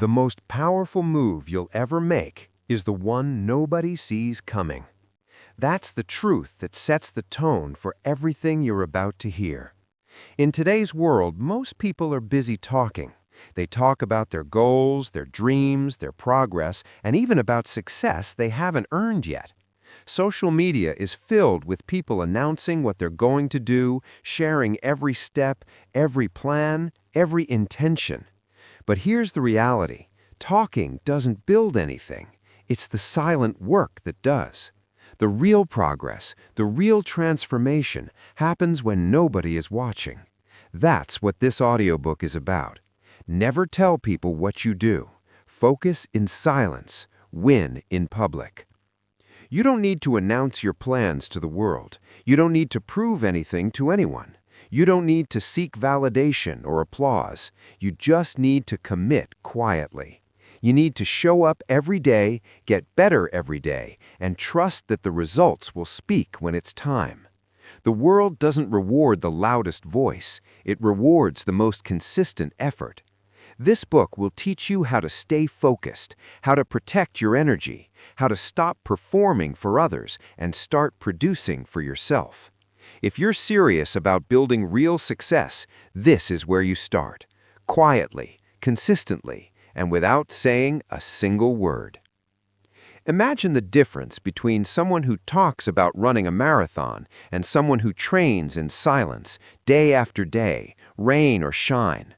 The most powerful move you'll ever make is the one nobody sees coming. That's the truth that sets the tone for everything you're about to hear. In today's world, most people are busy talking. They talk about their goals, their dreams, their progress, and even about success they haven't earned yet. Social media is filled with people announcing what they're going to do, sharing every step, every plan, every intention. But here's the reality. Talking doesn't build anything. It's the silent work that does. The real progress, the real transformation happens when nobody is watching. That's what this audiobook is about. Never tell people what you do. Focus in silence. Win in public. You don't need to announce your plans to the world. You don't need to prove anything to anyone. You don't need to seek validation or applause. You just need to commit quietly. You need to show up every day, get better every day, and trust that the results will speak when it's time. The world doesn't reward the loudest voice. It rewards the most consistent effort. This book will teach you how to stay focused, how to protect your energy, how to stop performing for others and start producing for yourself. If you're serious about building real success, this is where you start. Quietly, consistently, and without saying a single word. Imagine the difference between someone who talks about running a marathon and someone who trains in silence, day after day, rain or shine.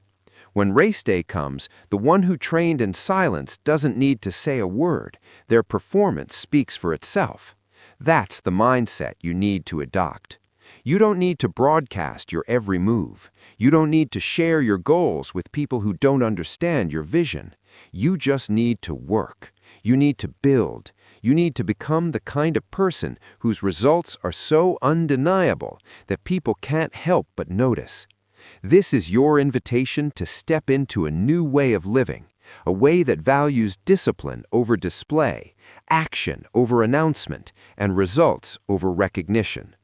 When race day comes, the one who trained in silence doesn't need to say a word. Their performance speaks for itself. That's the mindset you need to adopt. You don't need to broadcast your every move. You don't need to share your goals with people who don't understand your vision. You just need to work. You need to build. You need to become the kind of person whose results are so undeniable that people can't help but notice. This is your invitation to step into a new way of living, a way that values discipline over display, action over announcement, and results over recognition.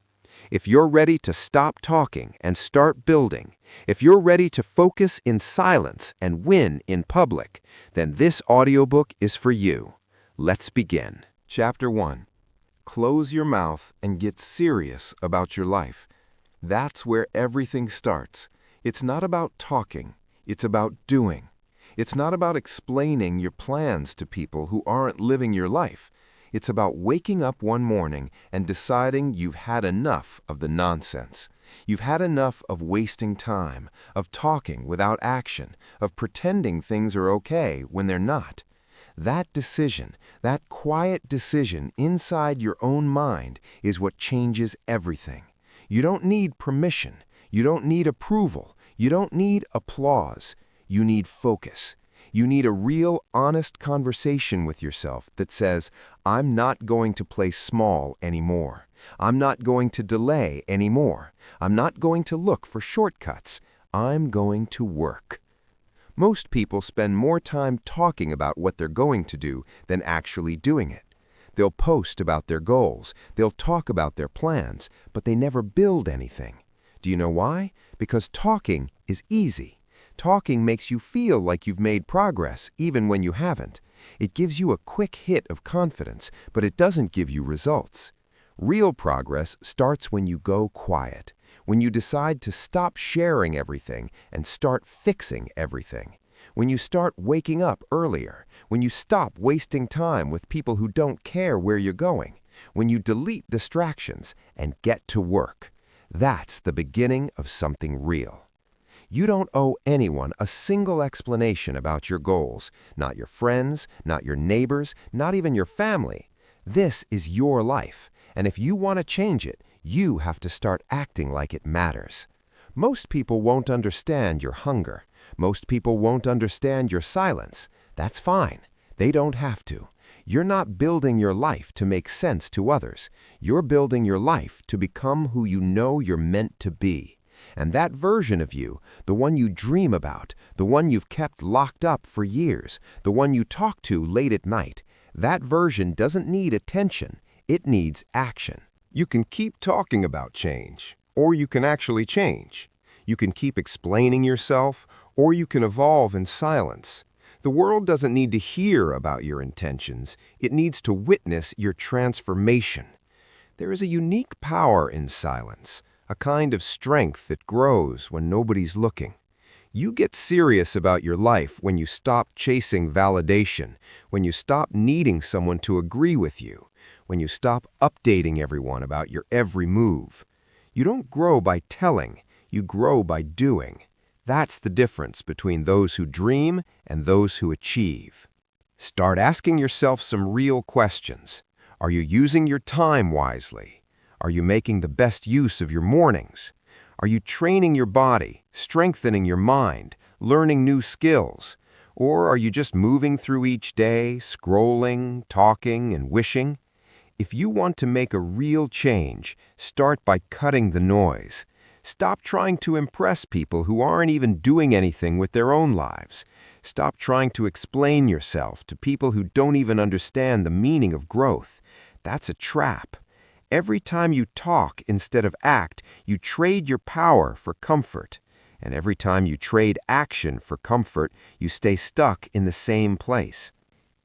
If you're ready to stop talking and start building, if you're ready to focus in silence and win in public, then this audiobook is for you. Let's begin. Chapter 1. Close your mouth and get serious about your life. That's where everything starts. It's not about talking, it's about doing. It's not about explaining your plans to people who aren't living your life. It's about waking up one morning and deciding you've had enough of the nonsense. You've had enough of wasting time, of talking without action, of pretending things are okay when they're not. That decision, that quiet decision inside your own mind is what changes everything. You don't need permission. You don't need approval. You don't need applause. You need focus. You need a real, honest conversation with yourself that says, I'm not going to play small anymore. I'm not going to delay anymore. I'm not going to look for shortcuts. I'm going to work. Most people spend more time talking about what they're going to do than actually doing it. They'll post about their goals. They'll talk about their plans, but they never build anything. Do you know why? Because talking is easy. Talking makes you feel like you've made progress even when you haven't. It gives you a quick hit of confidence, but it doesn't give you results. Real progress starts when you go quiet, when you decide to stop sharing everything and start fixing everything. When you start waking up earlier, when you stop wasting time with people who don't care where you're going, when you delete distractions and get to work. That's the beginning of something real. You don't owe anyone a single explanation about your goals, not your friends, not your neighbors, not even your family. This is your life, and if you want to change it, you have to start acting like it matters. Most people won't understand your hunger. Most people won't understand your silence. That's fine. They don't have to. You're not building your life to make sense to others. You're building your life to become who you know you're meant to be. And that version of you, the one you dream about, the one you've kept locked up for years, the one you talk to late at night, that version doesn't need attention. It needs action. You can keep talking about change, or you can actually change. You can keep explaining yourself, or you can evolve in silence. The world doesn't need to hear about your intentions. It needs to witness your transformation. There is a unique power in silence, a kind of strength that grows when nobody's looking. You get serious about your life when you stop chasing validation, when you stop needing someone to agree with you, when you stop updating everyone about your every move. You don't grow by telling, you grow by doing. That's the difference between those who dream and those who achieve. Start asking yourself some real questions. Are you using your time wisely? Are you making the best use of your mornings? Are you training your body, strengthening your mind, learning new skills? Or are you just moving through each day, scrolling, talking, and wishing? If you want to make a real change, start by cutting the noise. Stop trying to impress people who aren't even doing anything with their own lives. Stop trying to explain yourself to people who don't even understand the meaning of growth. That's a trap. Every time you talk instead of act, you trade your power for comfort. And every time you trade action for comfort, you stay stuck in the same place.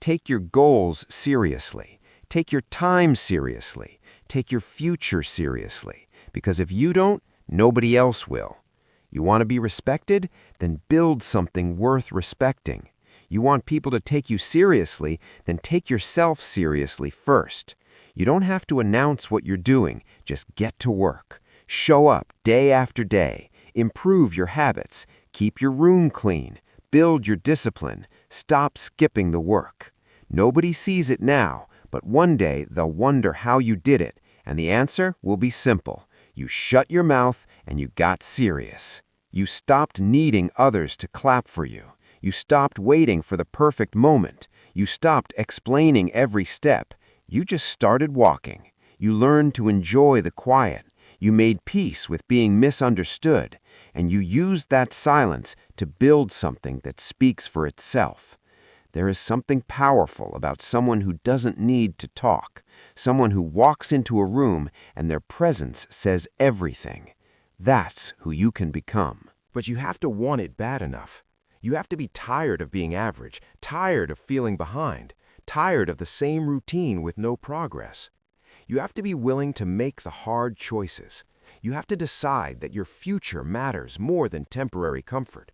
Take your goals seriously. Take your time seriously. Take your future seriously. Because if you don't, nobody else will. You want to be respected? Then build something worth respecting. You want people to take you seriously? Then take yourself seriously first. You don't have to announce what you're doing. Just get to work. Show up day after day. Improve your habits. Keep your room clean. Build your discipline. Stop skipping the work. Nobody sees it now, but one day they'll wonder how you did it, and the answer will be simple. You shut your mouth and you got serious. You stopped needing others to clap for you. You stopped waiting for the perfect moment. You stopped explaining every step. You just started walking. You learned to enjoy the quiet. You made peace with being misunderstood. And you used that silence to build something that speaks for itself. There is something powerful about someone who doesn't need to talk, someone who walks into a room and their presence says everything. That's who you can become. But you have to want it bad enough. You have to be tired of being average, tired of feeling behind, tired of the same routine with no progress. You have to be willing to make the hard choices. You have to decide that your future matters more than temporary comfort.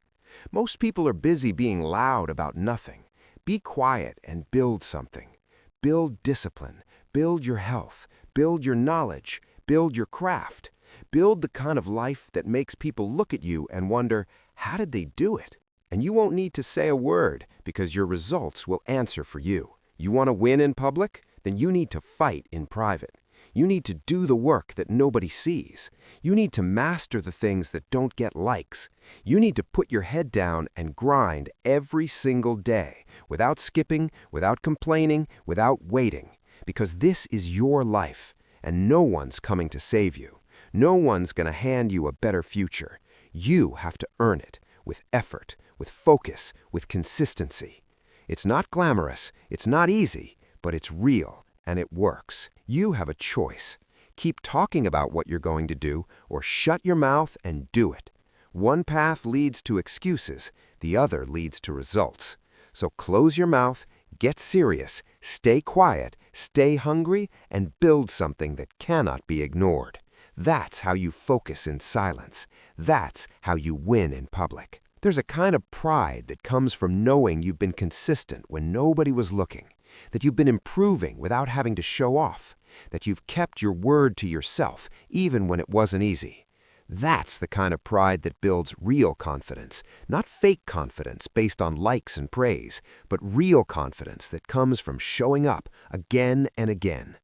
Most people are busy being loud about nothing. Be quiet and build something. Build discipline. Build your health. Build your knowledge. Build your craft. Build the kind of life that makes people look at you and wonder, how did they do it? And you won't need to say a word because your results will answer for you. You want to win in public? Then you need to fight in private. You need to do the work that nobody sees. You need to master the things that don't get likes. You need to put your head down and grind every single day, without skipping, without complaining, without waiting. Because this is your life, and no one's coming to save you. No one's going to hand you a better future. You have to earn it, with effort, with focus, with consistency. It's not glamorous, it's not easy, but it's real, and it works. You have a choice. Keep talking about what you're going to do, or shut your mouth and do it. One path leads to excuses, the other leads to results. So close your mouth, get serious, stay quiet, stay hungry, and build something that cannot be ignored. That's how you focus in silence. That's how you win in public. There's a kind of pride that comes from knowing you've been consistent when nobody was looking, that you've been improving without having to show off, that you've kept your word to yourself even when it wasn't easy. That's the kind of pride that builds real confidence, not fake confidence based on likes and praise, but real confidence that comes from showing up again and again.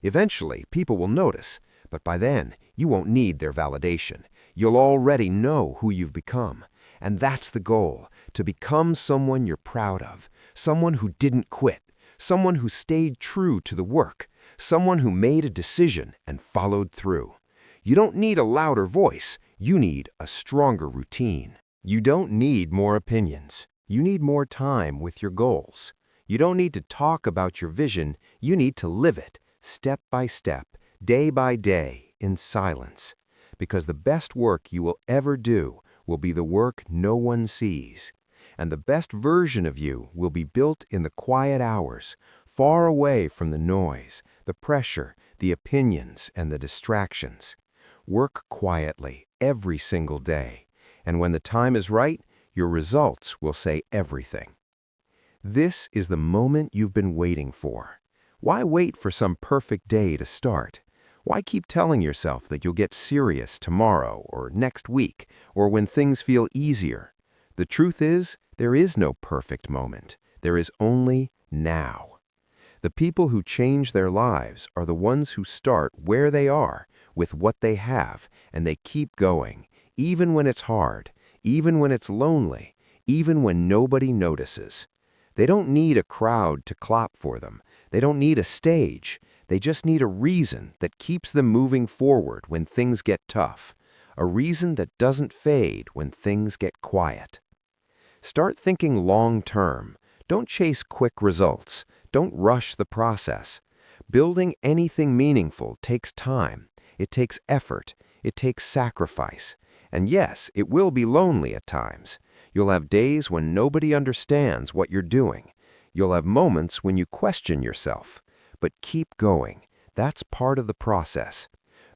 Eventually, people will notice, but by then, you won't need their validation. You'll already know who you've become. And that's the goal, to become someone you're proud of, someone who didn't quit, someone who stayed true to the work, someone who made a decision and followed through. You don't need a louder voice, you need a stronger routine. You don't need more opinions, you need more time with your goals. You don't need to talk about your vision, you need to live it, step by step, day by day, in silence. Because the best work you will ever do will be the work no one sees. and the best version of you will be built in the quiet hours, far away from the noise, the pressure, the opinions, and the distractions. Work quietly every single day, and when the time is right, your results will say everything. This is the moment you've been waiting for. Why wait for some perfect day to start? Why keep telling yourself that you'll get serious tomorrow or next week or when things feel easier? The truth is, there is no perfect moment. There is only now. The people who change their lives are the ones who start where they are, with what they have, and they keep going, even when it's hard, even when it's lonely, even when nobody notices. They don't need a crowd to clap for them. They don't need a stage. They just need a reason that keeps them moving forward when things get tough, a reason that doesn't fade when things get quiet. Start thinking long-term. Don't chase quick results. Don't rush the process. Building anything meaningful takes time. It takes effort. It takes sacrifice. And yes, it will be lonely at times. You'll have days when nobody understands what you're doing. You'll have moments when you question yourself. But keep going. That's part of the process.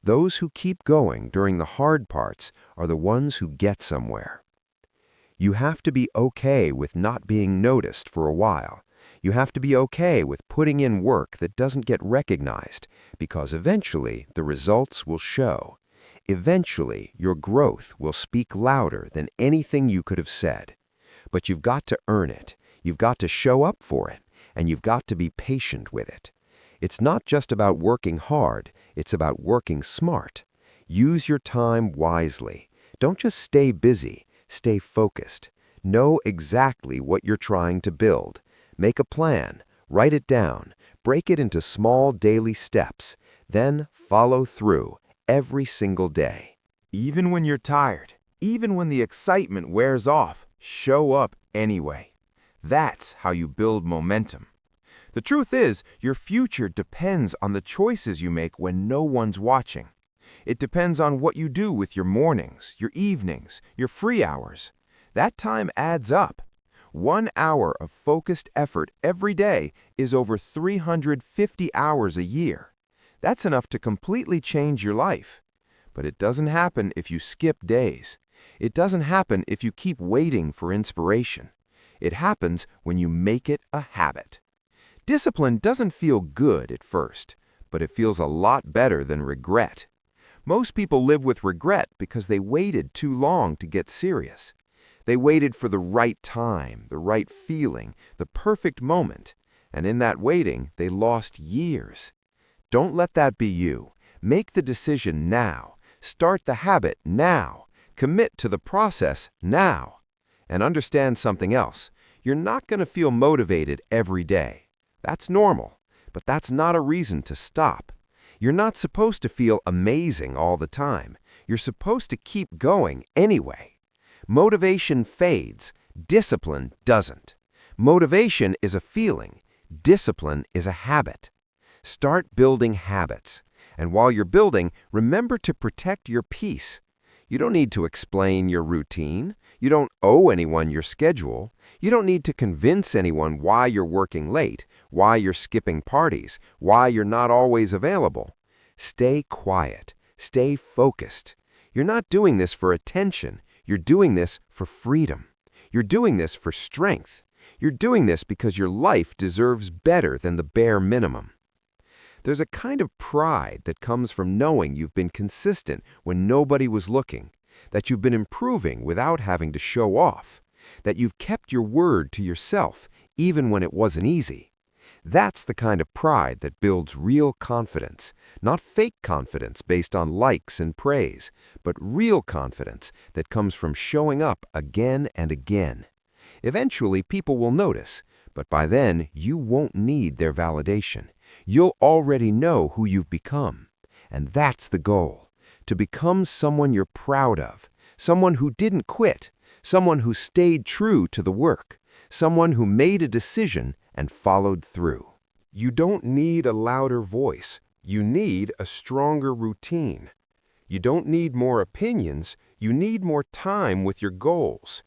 Those who keep going during the hard parts are the ones who get somewhere. You have to be okay with not being noticed for a while. You have to be okay with putting in work that doesn't get recognized, because eventually the results will show. Eventually, your growth will speak louder than anything you could have said. But you've got to earn it. You've got to show up for it, and you've got to be patient with it. It's not just about working hard, it's about working smart. Use your time wisely. Don't just stay busy. Stay focused. Know exactly what you're trying to build. Make a plan. Write it down. Break it into small daily steps. Then follow through every single day. Even when you're tired, even when the excitement wears off, show up anyway. That's how you build momentum. The truth is, your future depends on the choices you make when no one's watching. It depends on what you do with your mornings, your evenings, your free hours. That time adds up. 1 hour of focused effort every day is over 350 hours a year. That's enough to completely change your life. But it doesn't happen if you skip days. It doesn't happen if you keep waiting for inspiration. It happens when you make it a habit. Discipline doesn't feel good at first, but it feels a lot better than regret. Most people live with regret because they waited too long to get serious. They waited for the right time, the right feeling, the perfect moment, and in that waiting, they lost years. Don't let that be you. Make the decision now. Start the habit now. Commit to the process now. And understand something else. You're not going to feel motivated every day. That's normal, but that's not a reason to stop. You're not supposed to feel amazing all the time. You're supposed to keep going anyway. Motivation fades. Discipline doesn't. Motivation is a feeling. Discipline is a habit. Start building habits. And while you're building, remember to protect your peace. You don't need to explain your routine. You don't owe anyone your schedule. You don't need to convince anyone why you're working late, why you're skipping parties, why you're not always available. Stay quiet. Stay focused. You're not doing this for attention. You're doing this for freedom. You're doing this for strength. You're doing this because your life deserves better than the bare minimum. There's a kind of pride that comes from knowing you've been consistent when nobody was looking, that you've been improving without having to show off, that you've kept your word to yourself even when it wasn't easy. That's the kind of pride that builds real confidence, not fake confidence based on likes and praise, but real confidence that comes from showing up again and again. Eventually, people will notice, but by then, you won't need their validation. You'll already know who you've become. And that's the goal, to become someone you're proud of, someone who didn't quit, someone who stayed true to the work, someone who made a decision and followed through. You don't need a louder voice. You need a stronger routine. You don't need more opinions. You need more time with your goals.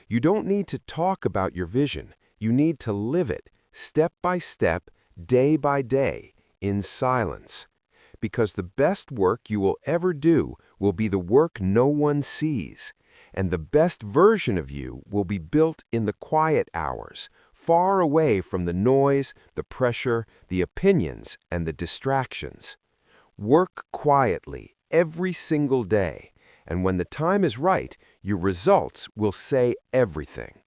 You don't need to talk about your vision. You need to live it, step by step, day by day, in silence. Because the best work you will ever do will be the work no one sees. And the best version of you will be built in the quiet hours, far away from the noise, the pressure, the opinions, and the distractions. Work quietly every single day, and when the time is right, your results will say everything.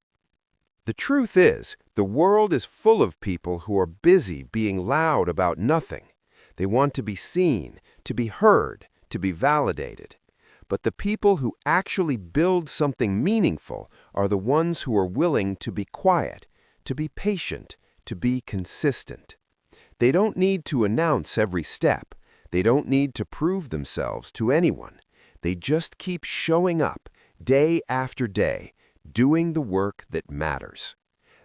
The truth is, the world is full of people who are busy being loud about nothing. They want to be seen, to be heard, to be validated. But the people who actually build something meaningful are the ones who are willing to be quiet, to be patient, to be consistent. They don't need to announce every step. They don't need to prove themselves to anyone. They just keep showing up, day after day, doing the work that matters.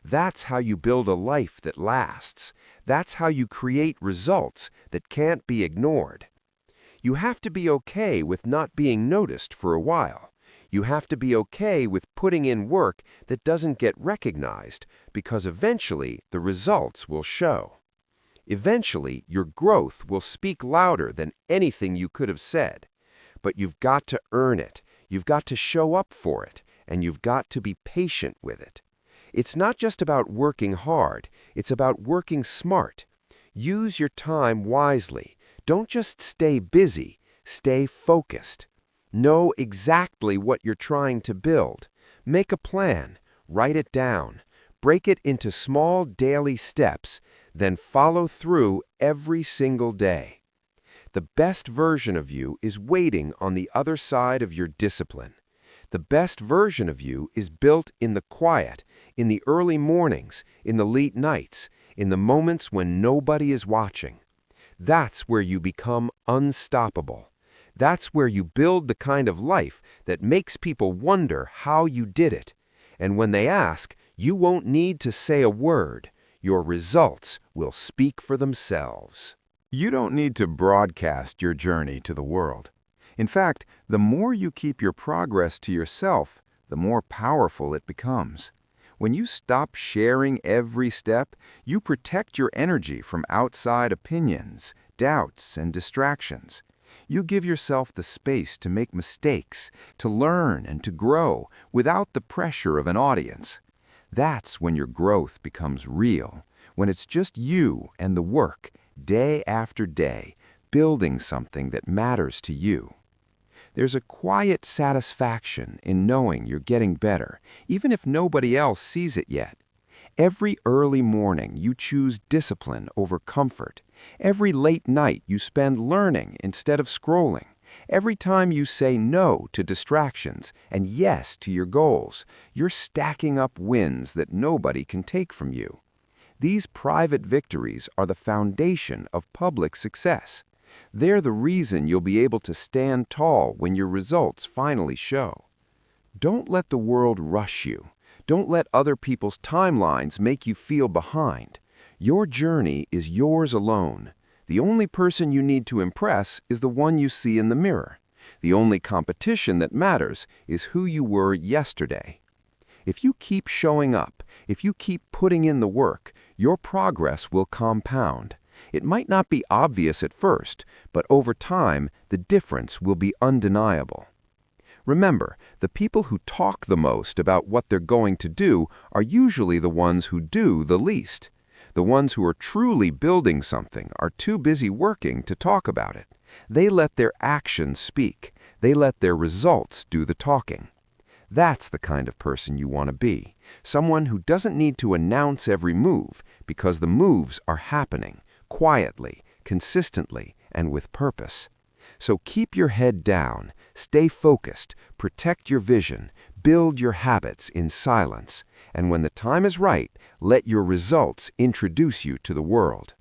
That's how you build a life that lasts. That's how you create results that can't be ignored. You have to be okay with not being noticed for a while. You have to be okay with putting in work that doesn't get recognized, because eventually the results will show. Eventually, your growth will speak louder than anything you could have said. But you've got to earn it. You've got to show up for it, and you've got to be patient with it. It's not just about working hard. It's about working smart. Use your time wisely. Don't just stay busy. Stay focused. Know exactly what you're trying to build. Make a plan. Write it down. Break it into small daily steps. Then follow through every single day. The best version of you is waiting on the other side of your discipline. The best version of you is built in the quiet, in the early mornings, in the late nights, in the moments when nobody is watching. That's where you become unstoppable. That's where you build the kind of life that makes people wonder how you did it. And when they ask, you won't need to say a word. Your results will speak for themselves. You don't need to broadcast your journey to the world. In fact, the more you keep your progress to yourself, the more powerful it becomes. When you stop sharing every step, you protect your energy from outside opinions, doubts, and distractions. You give yourself the space to make mistakes, to learn and to grow without the pressure of an audience. That's when your growth becomes real, when it's just you and the work, day after day, building something that matters to you. There's a quiet satisfaction in knowing you're getting better, even if nobody else sees it yet. Every early morning you choose discipline over comfort. Every late night you spend learning instead of scrolling. Every time you say no to distractions and yes to your goals, you're stacking up wins that nobody can take from you. These private victories are the foundation of public success. They're the reason you'll be able to stand tall when your results finally show. Don't let the world rush you. Don't let other people's timelines make you feel behind. Your journey is yours alone. The only person you need to impress is the one you see in the mirror. The only competition that matters is who you were yesterday. If you keep showing up, if you keep putting in the work, your progress will compound. It might not be obvious at first, but over time, the difference will be undeniable. Remember, the people who talk the most about what they're going to do are usually the ones who do the least. The ones who are truly building something are too busy working to talk about it. They let their actions speak. They let their results do the talking. That's the kind of person you want to be. Someone who doesn't need to announce every move because the moves are happening quietly, consistently, and with purpose. So keep your head down, stay focused, protect your vision, build your habits in silence, and when the time is right, let your results introduce you to the world.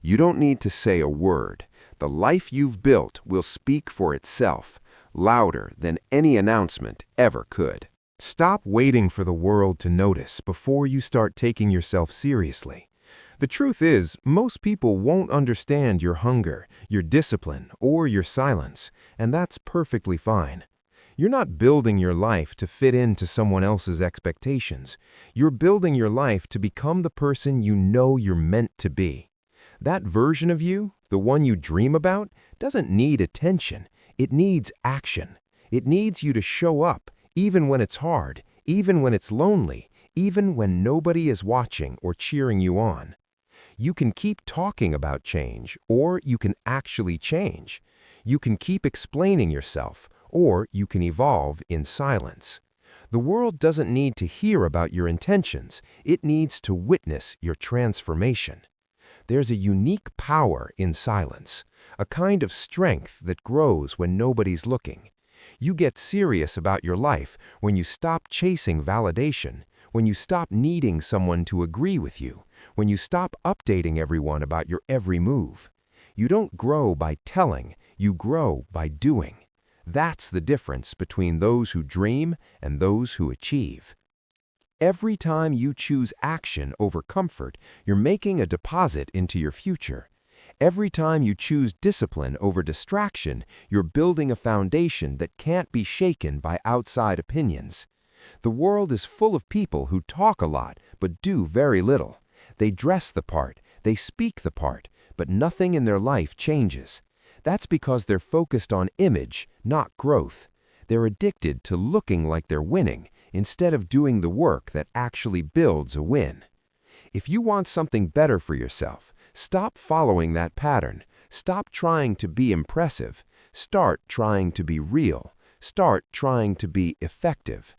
You don't need to say a word. The life you've built will speak for itself, louder than any announcement ever could. Stop waiting for the world to notice before you start taking yourself seriously. The truth is, most people won't understand your hunger, your discipline, or your silence, and that's perfectly fine. You're not building your life to fit into someone else's expectations. You're building your life to become the person you know you're meant to be. That version of you, the one you dream about, doesn't need attention. It needs action. It needs you to show up, even when it's hard, even when it's lonely, even when nobody is watching or cheering you on. You can keep talking about change, or you can actually change. You can keep explaining yourself, or you can evolve in silence. The world doesn't need to hear about your intentions. It needs to witness your transformation. There's a unique power in silence, a kind of strength that grows when nobody's looking. You get serious about your life when you stop chasing validation, when you stop needing someone to agree with you, when you stop updating everyone about your every move. You don't grow by telling, you grow by doing. That's the difference between those who dream and those who achieve. Every time you choose action over comfort, you're making a deposit into your future. Every time you choose discipline over distraction, you're building a foundation that can't be shaken by outside opinions. The world is full of people who talk a lot but do very little. They dress the part, they speak the part, but nothing in their life changes. That's because they're focused on image, not growth. They're addicted to looking like they're winning instead of doing the work that actually builds a win. If you want something better for yourself, stop following that pattern. Stop trying to be impressive. Start trying to be real. Start trying to be effective.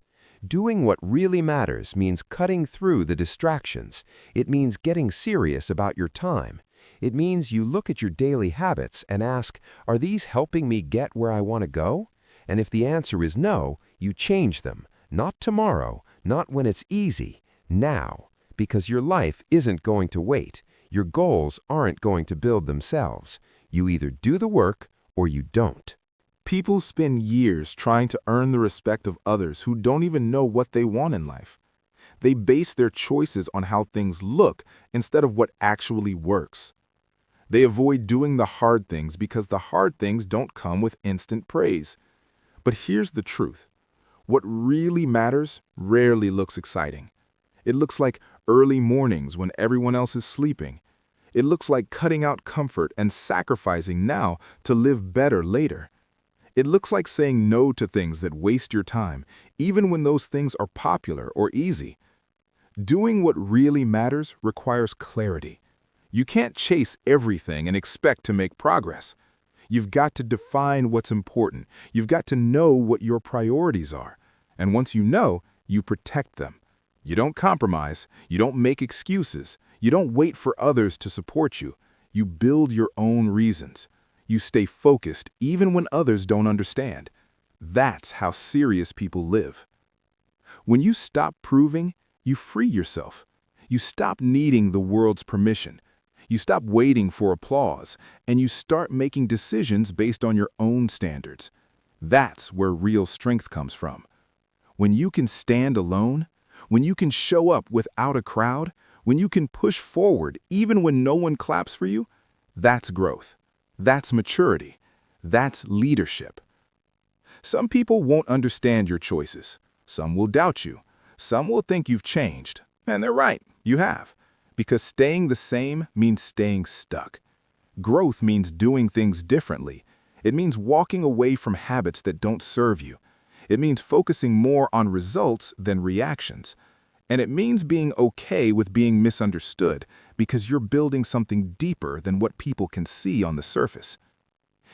Doing what really matters means cutting through the distractions. It means getting serious about your time. It means you look at your daily habits and ask, are these helping me get where I want to go? And if the answer is no, you change them. Not tomorrow, not when it's easy, now. Because your life isn't going to wait. Your goals aren't going to build themselves. You either do the work or you don't. People spend years trying to earn the respect of others who don't even know what they want in life. They base their choices on how things look instead of what actually works. They avoid doing the hard things because the hard things don't come with instant praise. But here's the truth. What really matters rarely looks exciting. It looks like early mornings when everyone else is sleeping. It looks like cutting out comfort and sacrificing now to live better later. It looks like saying no to things that waste your time, even when those things are popular or easy. Doing what really matters requires clarity. You can't chase everything and expect to make progress. You've got to define what's important. You've got to know what your priorities are. And once you know, you protect them. You don't compromise. You don't make excuses. You don't wait for others to support you. You build your own reasons. You stay focused even when others don't understand. That's how serious people live. When you stop proving, you free yourself. You stop needing the world's permission. You stop waiting for applause, and you start making decisions based on your own standards. That's where real strength comes from. When you can stand alone, when you can show up without a crowd, when you can push forward even when no one claps for you, that's growth. That's maturity. That's leadership. Some people won't understand your choices. Some will doubt you. Some will think you've changed. And they're right, you have. Because staying the same means staying stuck. Growth means doing things differently. It means walking away from habits that don't serve you. It means focusing more on results than reactions. And it means being okay with being misunderstood because you're building something deeper than what people can see on the surface.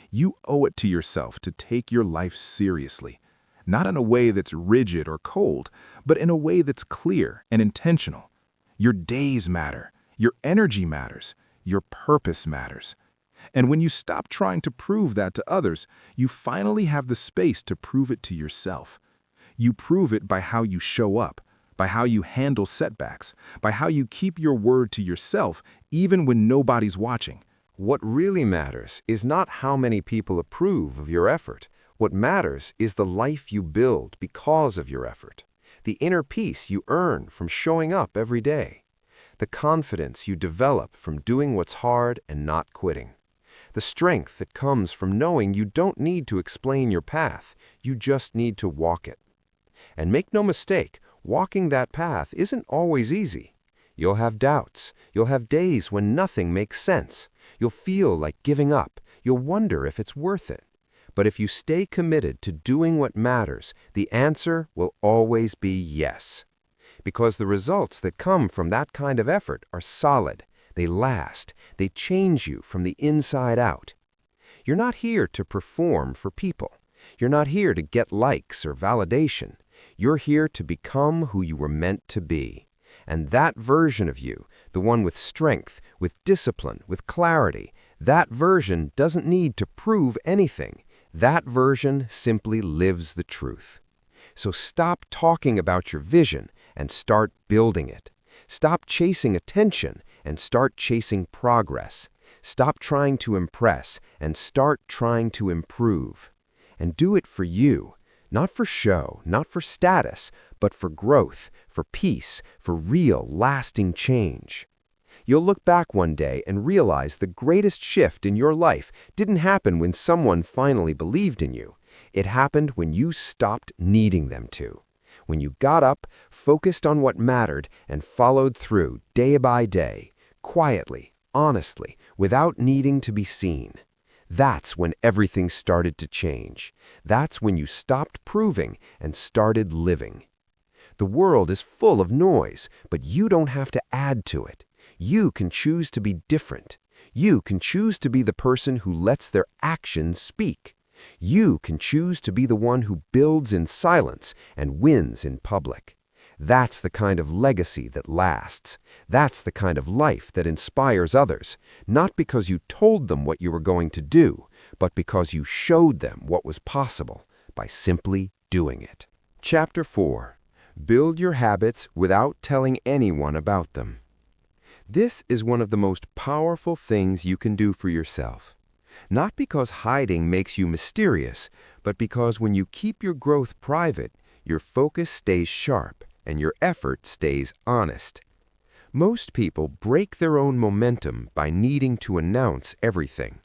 You owe it to yourself to take your life seriously, not in a way that's rigid or cold, but in a way that's clear and intentional. Your days matter, your energy matters, your purpose matters. And when you stop trying to prove that to others, you finally have the space to prove it to yourself. You prove it by how you show up, by how you handle setbacks, by how you keep your word to yourself even when nobody's watching. What really matters is not how many people approve of your effort. What matters is the life you build because of your effort, the inner peace you earn from showing up every day, the confidence you develop from doing what's hard and not quitting, the strength that comes from knowing you don't need to explain your path, you just need to walk it. And make no mistake, walking that path isn't always easy. You'll have doubts. You'll have days when nothing makes sense. You'll feel like giving up. You'll wonder if it's worth it. But if you stay committed to doing what matters, the answer will always be yes. Because the results that come from that kind of effort are solid. They last. They change you from the inside out. You're not here to perform for people. You're not here to get likes or validation. You're here to become who you were meant to be. And that version of you, the one with strength, with discipline, with clarity, that version doesn't need to prove anything. That version simply lives the truth. So stop talking about your vision and start building it. Stop chasing attention and start chasing progress. Stop trying to impress and start trying to improve. And do it for you, not for show, not for status, but for growth, for peace, for real, lasting change. You'll look back one day and realize the greatest shift in your life didn't happen when someone finally believed in you. It happened when you stopped needing them to. When you got up, focused on what mattered, and followed through day by day, quietly, honestly, without needing to be seen. That's when everything started to change. That's when you stopped proving and started living. The world is full of noise, but you don't have to add to it. You can choose to be different. You can choose to be the person who lets their actions speak. You can choose to be the one who builds in silence and wins in public. That's the kind of legacy that lasts. That's the kind of life that inspires others, not because you told them what you were going to do, but because you showed them what was possible by simply doing it. Chapter 4. Build your habits without telling anyone about them. This is one of the most powerful things you can do for yourself. Not because hiding makes you mysterious, but because when you keep your growth private, your focus stays sharp and your effort stays honest. Most people break their own momentum by needing to announce everything.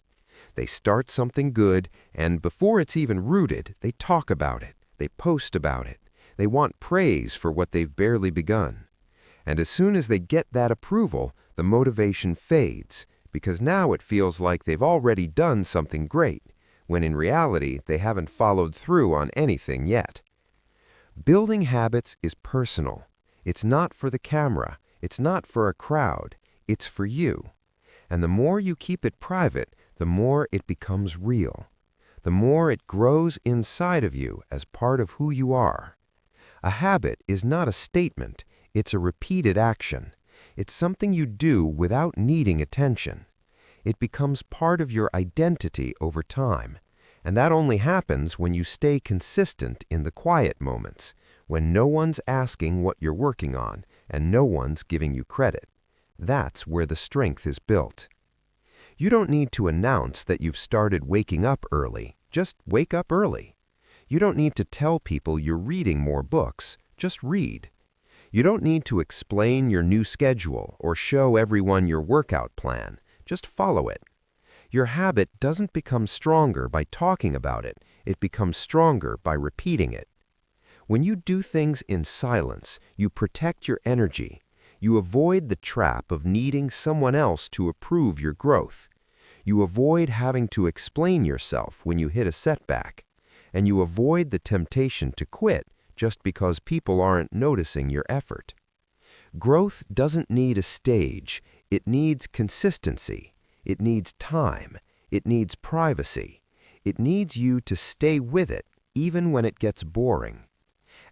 They start something good, and before it's even rooted, they talk about it, they post about it. They want praise for what they've barely begun. And as soon as they get that approval, the motivation fades, because now it feels like they've already done something great, when in reality they haven't followed through on anything yet. Building habits is personal. It's not for the camera. It's not for a crowd. It's for you. And the more you keep it private, the more it becomes real. The more it grows inside of you as part of who you are. A habit is not a statement. It's a repeated action. It's something you do without needing attention. It becomes part of your identity over time. And that only happens when you stay consistent in the quiet moments, when no one's asking what you're working on and no one's giving you credit. That's where the strength is built. You don't need to announce that you've started waking up early. Just wake up early. You don't need to tell people you're reading more books. Just read. You don't need to explain your new schedule or show everyone your workout plan. Just follow it. Your habit doesn't become stronger by talking about it. It becomes stronger by repeating it. When you do things in silence, you protect your energy. You avoid the trap of needing someone else to approve your growth. You avoid having to explain yourself when you hit a setback. And you avoid the temptation to quit just because people aren't noticing your effort. Growth doesn't need a stage. It needs consistency. It needs time. It needs privacy. It needs you to stay with it, even when it gets boring.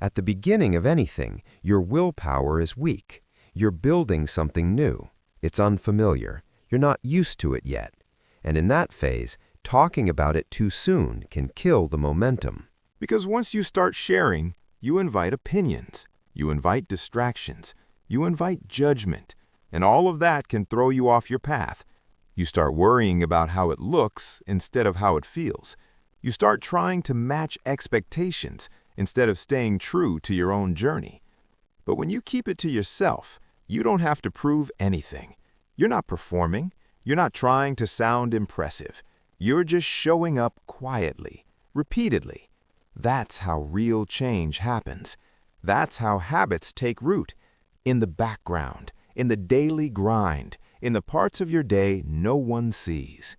At the beginning of anything, your willpower is weak. You're building something new. It's unfamiliar. You're not used to it yet. And in that phase, talking about it too soon can kill the momentum. Because once you start sharing, you invite opinions, you invite distractions, you invite judgment, and all of that can throw you off your path. You start worrying about how it looks instead of how it feels. You start trying to match expectations instead of staying true to your own journey. But when you keep it to yourself, you don't have to prove anything. You're not performing. You're not trying to sound impressive. You're just showing up quietly, repeatedly. That's how real change happens. That's how habits take root. In the background, in the daily grind, in the parts of your day no one sees.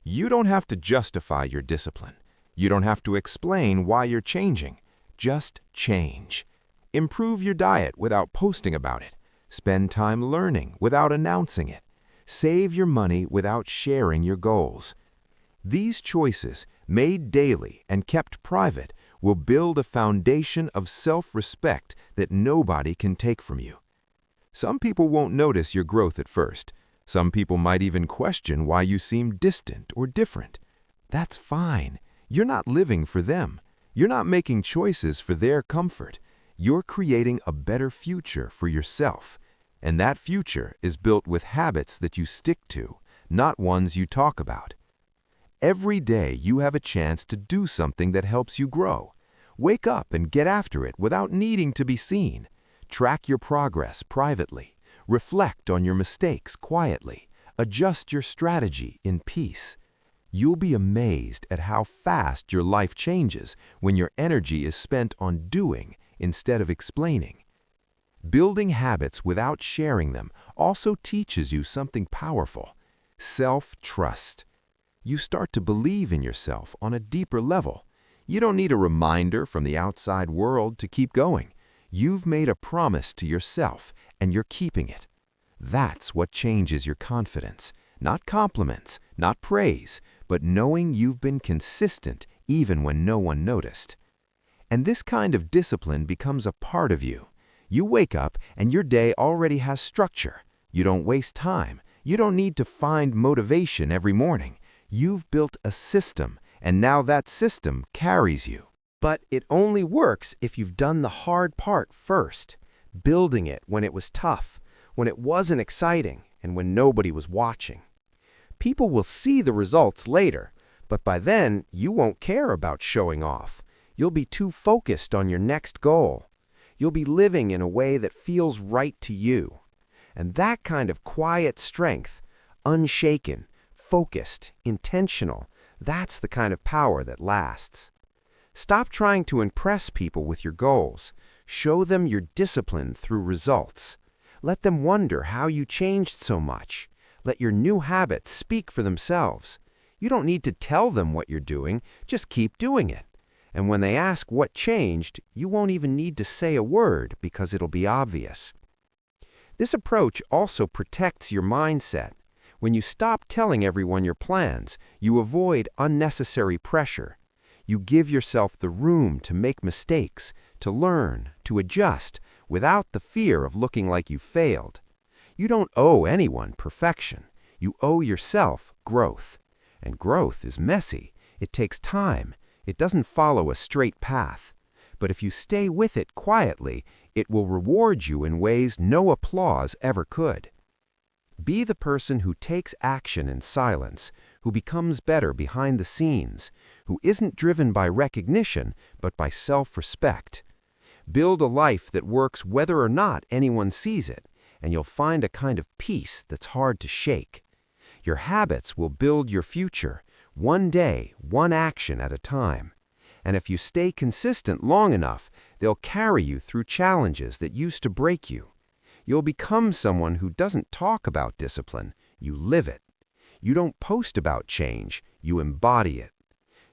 You don't have to justify your discipline. You don't have to explain why you're changing. Just change. Improve your diet without posting about it. Spend time learning without announcing it. Save your money without sharing your goals. These choices, made daily and kept private, will build a foundation of self-respect that nobody can take from you. Some people won't notice your growth at first. Some people might even question why you seem distant or different. That's fine. You're not living for them. You're not making choices for their comfort. You're creating a better future for yourself. And that future is built with habits that you stick to, not ones you talk about. Every day you have a chance to do something that helps you grow. Wake up and get after it without needing to be seen. Track your progress privately. Reflect on your mistakes quietly. Adjust your strategy in peace. You'll be amazed at how fast your life changes when your energy is spent on doing instead of explaining. Building habits without sharing them also teaches you something powerful: self-trust. You start to believe in yourself on a deeper level. You don't need a reminder from the outside world to keep going. You've made a promise to yourself, and you're keeping it. That's what changes your confidence. Not compliments, not praise, but knowing you've been consistent even when no one noticed. And this kind of discipline becomes a part of you. You wake up and your day already has structure. You don't waste time. You don't need to find motivation every morning. You've built a system, and now that system carries you. But it only works if you've done the hard part first, building it when it was tough, when it wasn't exciting, and when nobody was watching. People will see the results later, but by then you won't care about showing off. You'll be too focused on your next goal. You'll be living in a way that feels right to you. And that kind of quiet strength, unshaken, focused, intentional, that's the kind of power that lasts. Stop trying to impress people with your goals. Show them you're disciplined through results. Let them wonder how you changed so much. Let your new habits speak for themselves. You don't need to tell them what you're doing, just keep doing it. And when they ask what changed, you won't even need to say a word because it'll be obvious. This approach also protects your mindset. When you stop telling everyone your plans, you avoid unnecessary pressure. You give yourself the room to make mistakes, to learn, to adjust, without the fear of looking like you failed. You don't owe anyone perfection. You owe yourself growth. And growth is messy. It takes time. It doesn't follow a straight path. But if you stay with it quietly, it will reward you in ways no applause ever could. Be the person who takes action in silence, who becomes better behind the scenes, who isn't driven by recognition, but by self-respect. Build a life that works whether or not anyone sees it, and you'll find a kind of peace that's hard to shake. Your habits will build your future, one day, one action at a time. And if you stay consistent long enough, they'll carry you through challenges that used to break you. You'll become someone who doesn't talk about discipline, you live it. You don't post about change, you embody it.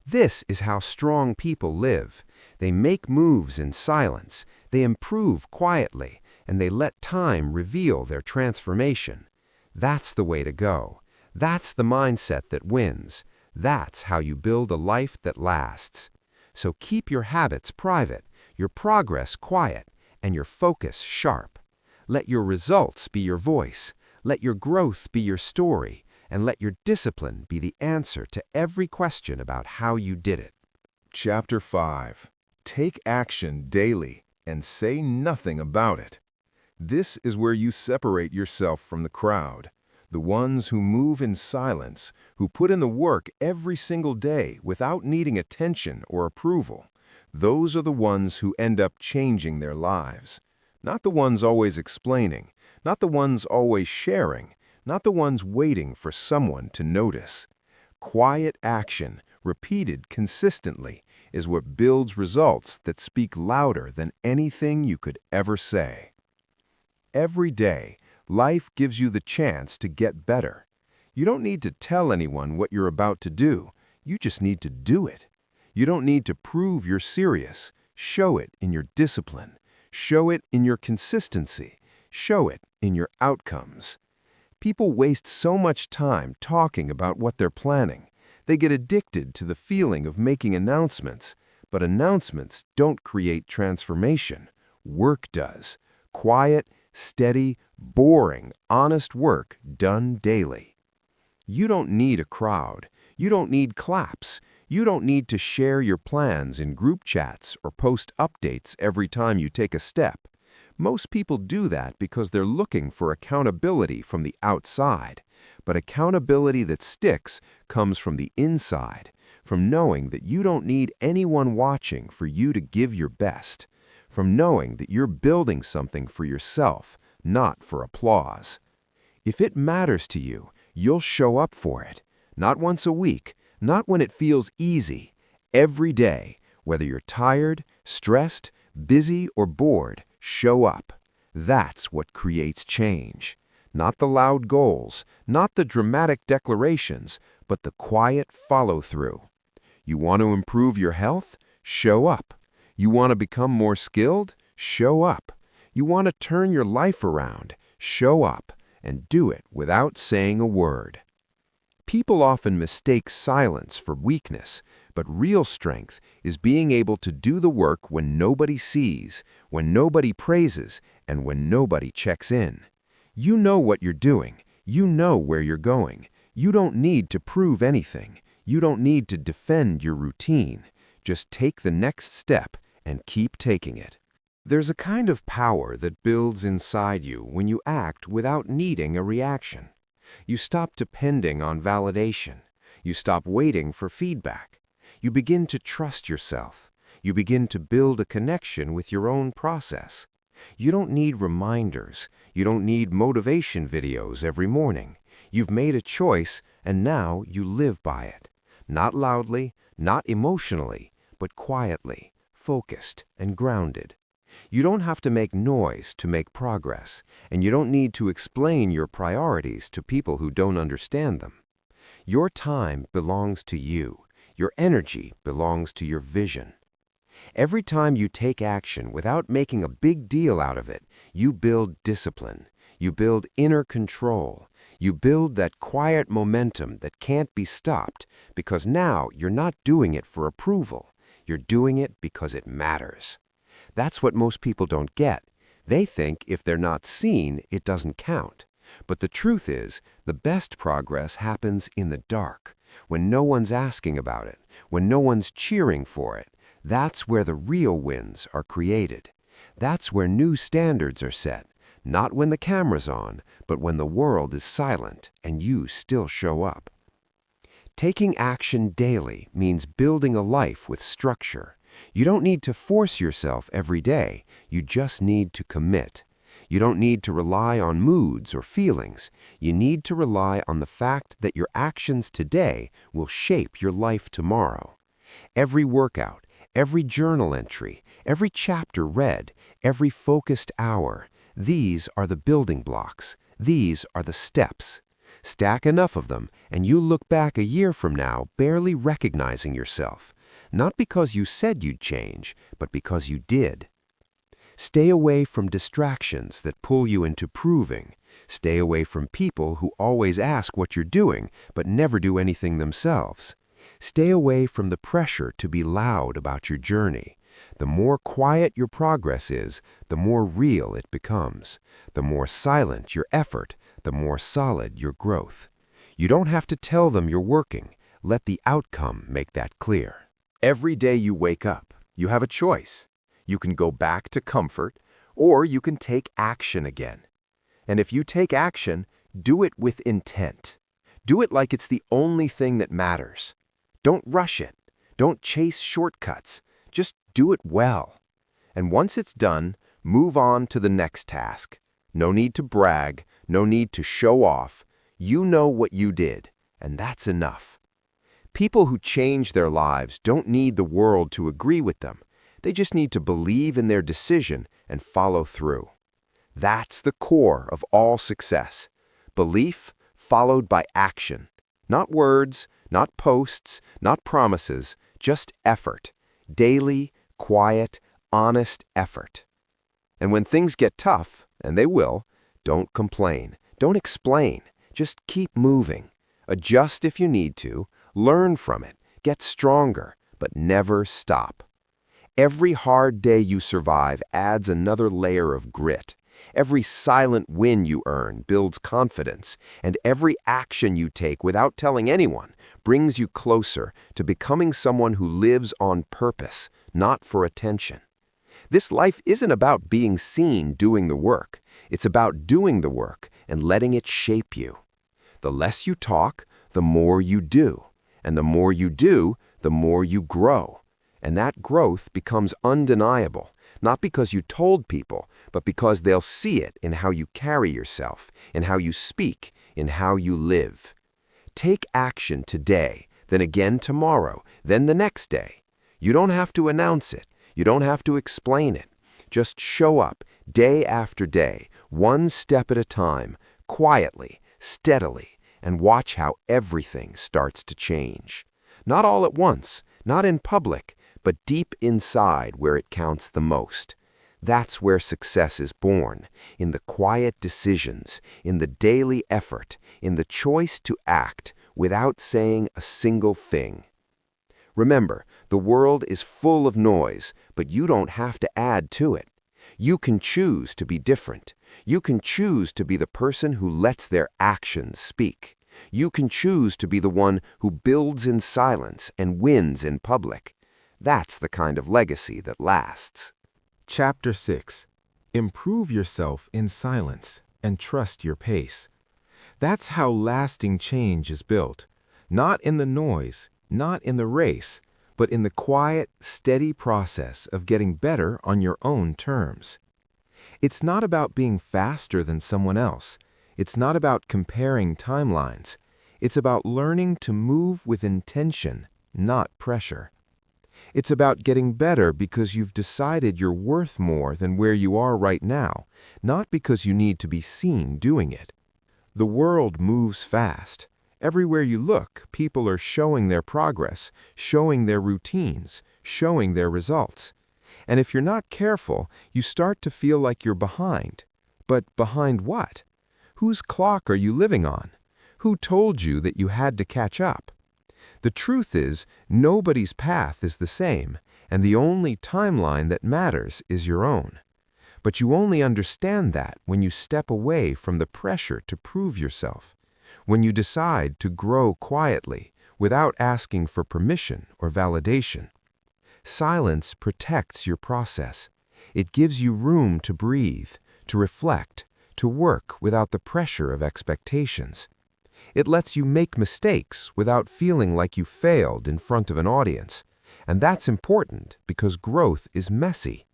This is how strong people live. They make moves in silence, they improve quietly, and they let time reveal their transformation. That's the way to go. That's the mindset that wins. That's how you build a life that lasts. So keep your habits private, your progress quiet, and your focus sharp. Let your results be your voice. Let your growth be your story. And let your discipline be the answer to every question about how you did it. Chapter 5. Take action daily and say nothing about it. This is where you separate yourself from the crowd, the ones who move in silence, who put in the work every single day without needing attention or approval. Those are the ones who end up changing their lives. Not the ones always explaining, not the ones always sharing, not the ones waiting for someone to notice. Quiet action, repeated consistently, is what builds results that speak louder than anything you could ever say. Every day, life gives you the chance to get better. You don't need to tell anyone what you're about to do. You just need to do it. You don't need to prove you're serious. Show it in your discipline. Show it in your consistency. Show it in your outcomes. People waste so much time talking about what they're planning. They get addicted to the feeling of making announcements. But announcements don't create transformation. Work does. Quiet, steady, boring, honest work done daily. You don't need a crowd. You don't need claps. You don't need to share your plans in group chats or post updates every time you take a step. Most people do that because they're looking for accountability from the outside. But accountability that sticks comes from the inside, from knowing that you don't need anyone watching for you to give your best, from knowing that you're building something for yourself, not for applause. If it matters to you, you'll show up for it. Not once a week, not when it feels easy. Every day, whether you're tired, stressed, busy, or bored, show up. That's what creates change. Not the loud goals, not the dramatic declarations, but the quiet follow-through. You want to improve your health? Show up. You want to become more skilled? Show up. You want to turn your life around? Show up, and do it without saying a word. People often mistake silence for weakness, but real strength is being able to do the work when nobody sees, when nobody praises, and when nobody checks in. You know what you're doing. You know where you're going. You don't need to prove anything. You don't need to defend your routine. Just take the next step and keep taking it. There's a kind of power that builds inside you when you act without needing a reaction. You stop depending on validation. You stop waiting for feedback. You begin to trust yourself. You begin to build a connection with your own process. You don't need reminders. You don't need motivation videos every morning. You've made a choice, and now you live by it. Not loudly, not emotionally, but quietly, focused, and grounded. You don't have to make noise to make progress, and you don't need to explain your priorities to people who don't understand them. Your time belongs to you. Your energy belongs to your vision. Every time you take action without making a big deal out of it, you build discipline. You build inner control. You build that quiet momentum that can't be stopped because now you're not doing it for approval. You're doing it because it matters. That's what most people don't get. They think if they're not seen, it doesn't count. But the truth is, the best progress happens in the dark, when no one's asking about it, when no one's cheering for it. That's where the real wins are created. That's where new standards are set, not when the camera's on, but when the world is silent and you still show up. Taking action daily means building a life with structure. You don't need to force yourself every day. You just need to commit. You don't need to rely on moods or feelings. You need to rely on the fact that your actions today will shape your life tomorrow. Every workout, every journal entry, every chapter read, every focused hour, these are the building blocks. These are the steps. Stack enough of them, and you look back a year from now barely recognizing yourself. Not because you said you'd change, but because you did. Stay away from distractions that pull you into proving. Stay away from people who always ask what you're doing, but never do anything themselves. Stay away from the pressure to be loud about your journey. The more quiet your progress is, the more real it becomes. The more silent your effort, the more solid your growth. You don't have to tell them you're working. Let the outcome make that clear. Every day you wake up, you have a choice. You can go back to comfort, or you can take action again. And if you take action, do it with intent. Do it like it's the only thing that matters. Don't rush it. Don't chase shortcuts. Just do it well. And once it's done, move on to the next task. No need to brag, no need to show off. You know what you did, and that's enough. People who change their lives don't need the world to agree with them. They just need to believe in their decision and follow through. That's the core of all success. Belief followed by action. Not words, not posts, not promises, just effort. Daily, quiet, honest effort. And when things get tough, and they will, don't complain. Don't explain. Just keep moving. Adjust if you need to. Learn from it. Get stronger, but never stop. Every hard day you survive adds another layer of grit. Every silent win you earn builds confidence, and every action you take without telling anyone brings you closer to becoming someone who lives on purpose, not for attention. This life isn't about being seen doing the work. It's about doing the work and letting it shape you. The less you talk, the more you do. And the more you do, the more you grow. And that growth becomes undeniable, not because you told people, but because they'll see it in how you carry yourself, in how you speak, in how you live. Take action today, then again tomorrow, then the next day. You don't have to announce it. You don't have to explain it. Just show up day after day, one step at a time, quietly, steadily, and watch how everything starts to change. Not all at once, not in public, but deep inside where it counts the most. That's where success is born, in the quiet decisions, in the daily effort, in the choice to act without saying a single thing. Remember, the world is full of noise, but you don't have to add to it. You can choose to be different. You can choose to be the person who lets their actions speak. You can choose to be the one who builds in silence and wins in public. That's the kind of legacy that lasts. Chapter 6. Improve yourself in silence and trust your pace. That's how lasting change is built. Not in the noise, not in the race, but in the quiet, steady process of getting better on your own terms. It's not about being faster than someone else. It's not about comparing timelines. It's about learning to move with intention, not pressure. It's about getting better because you've decided you're worth more than where you are right now, not because you need to be seen doing it. The world moves fast. Everywhere you look, people are showing their progress, showing their routines, showing their results. And if you're not careful, you start to feel like you're behind. But behind what? Whose clock are you living on? Who told you that you had to catch up? The truth is, nobody's path is the same, and the only timeline that matters is your own. But you only understand that when you step away from the pressure to prove yourself, when you decide to grow quietly without asking for permission or validation. Silence protects your process. It gives you room to breathe, to reflect, to work without the pressure of expectations. It lets you make mistakes without feeling like you failed in front of an audience. And that's important because growth is messy.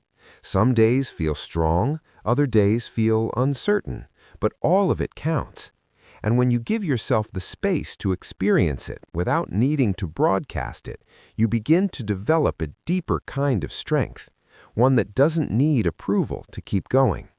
Some days feel strong, other days feel uncertain, but all of it counts. And when you give yourself the space to experience it without needing to broadcast it, you begin to develop a deeper kind of strength, one that doesn't need approval to keep going.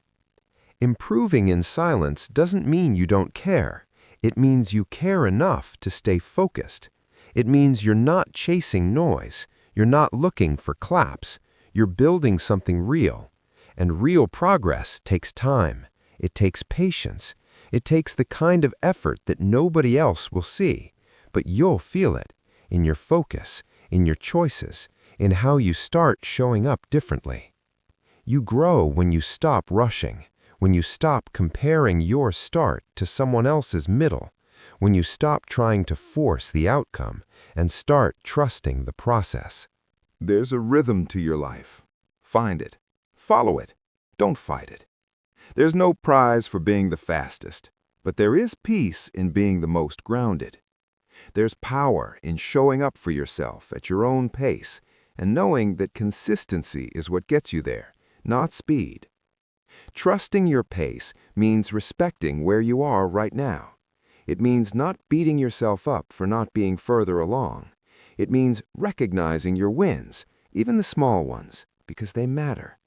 Improving in silence doesn't mean you don't care. It means you care enough to stay focused. It means you're not chasing noise. You're not looking for claps. You're building something real. And real progress takes time. It takes patience. It takes the kind of effort that nobody else will see. But you'll feel it in your focus, in your choices, in how you start showing up differently. You grow when you stop rushing, when you stop comparing your start to someone else's middle, when you stop trying to force the outcome and start trusting the process. There's a rhythm to your life. Find it. Follow it. Don't fight it. There's no prize for being the fastest, but there is peace in being the most grounded. There's power in showing up for yourself at your own pace and knowing that consistency is what gets you there, not speed. Trusting your pace means respecting where you are right now. It means not beating yourself up for not being further along. It means recognizing your wins, even the small ones, because they matter.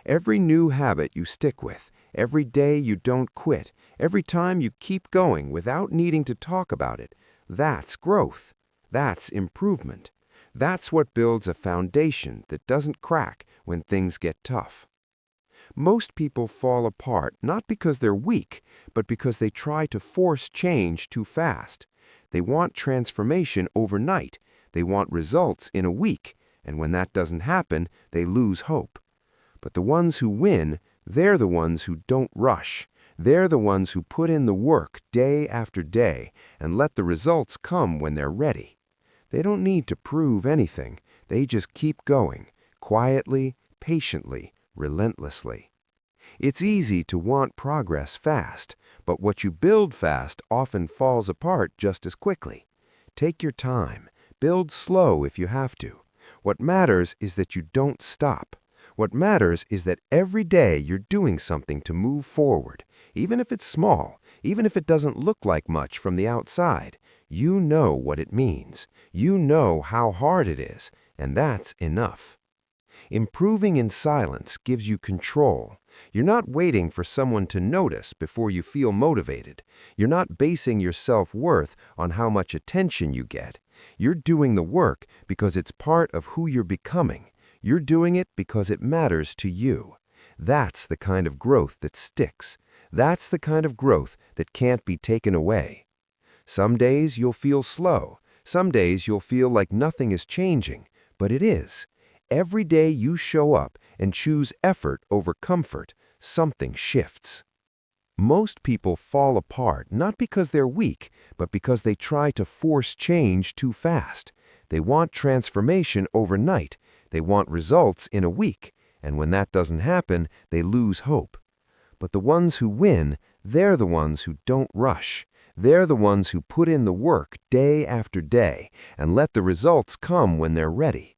Every new habit you stick with, every day you don't quit, every time you keep going without needing to talk about it, that's growth. That's improvement. That's what builds a foundation that doesn't crack when things get tough. Most people fall apart not because they're weak, but because they try to force change too fast. They want transformation overnight. They want results in a week, and when that doesn't happen, they lose hope. But the ones who win, they're the ones who don't rush. They're the ones who put in the work day after day and let the results come when they're ready. They don't need to prove anything. They just keep going, quietly, patiently, relentlessly. It's easy to want progress fast, but what you build fast often falls apart just as quickly. Take your time. Build slow if you have to. What matters is that you don't stop. What matters is that every day you're doing something to move forward, even if it's small, even if it doesn't look like much from the outside. You know what it means. You know how hard it is, and that's enough. Improving in silence gives you control. You're not waiting for someone to notice before you feel motivated. You're not basing your self-worth on how much attention you get. You're doing the work because it's part of who you're becoming. You're doing it because it matters to you. That's the kind of growth that sticks. That's the kind of growth that can't be taken away. Some days you'll feel slow. Some days you'll feel like nothing is changing, but it is. Every day you show up and choose effort over comfort, something shifts. Most people fall apart not because they're weak, but because they try to force change too fast. They want transformation overnight. They want results in a week, and when that doesn't happen, they lose hope. But the ones who win, they're the ones who don't rush. They're the ones who put in the work day after day and let the results come when they're ready.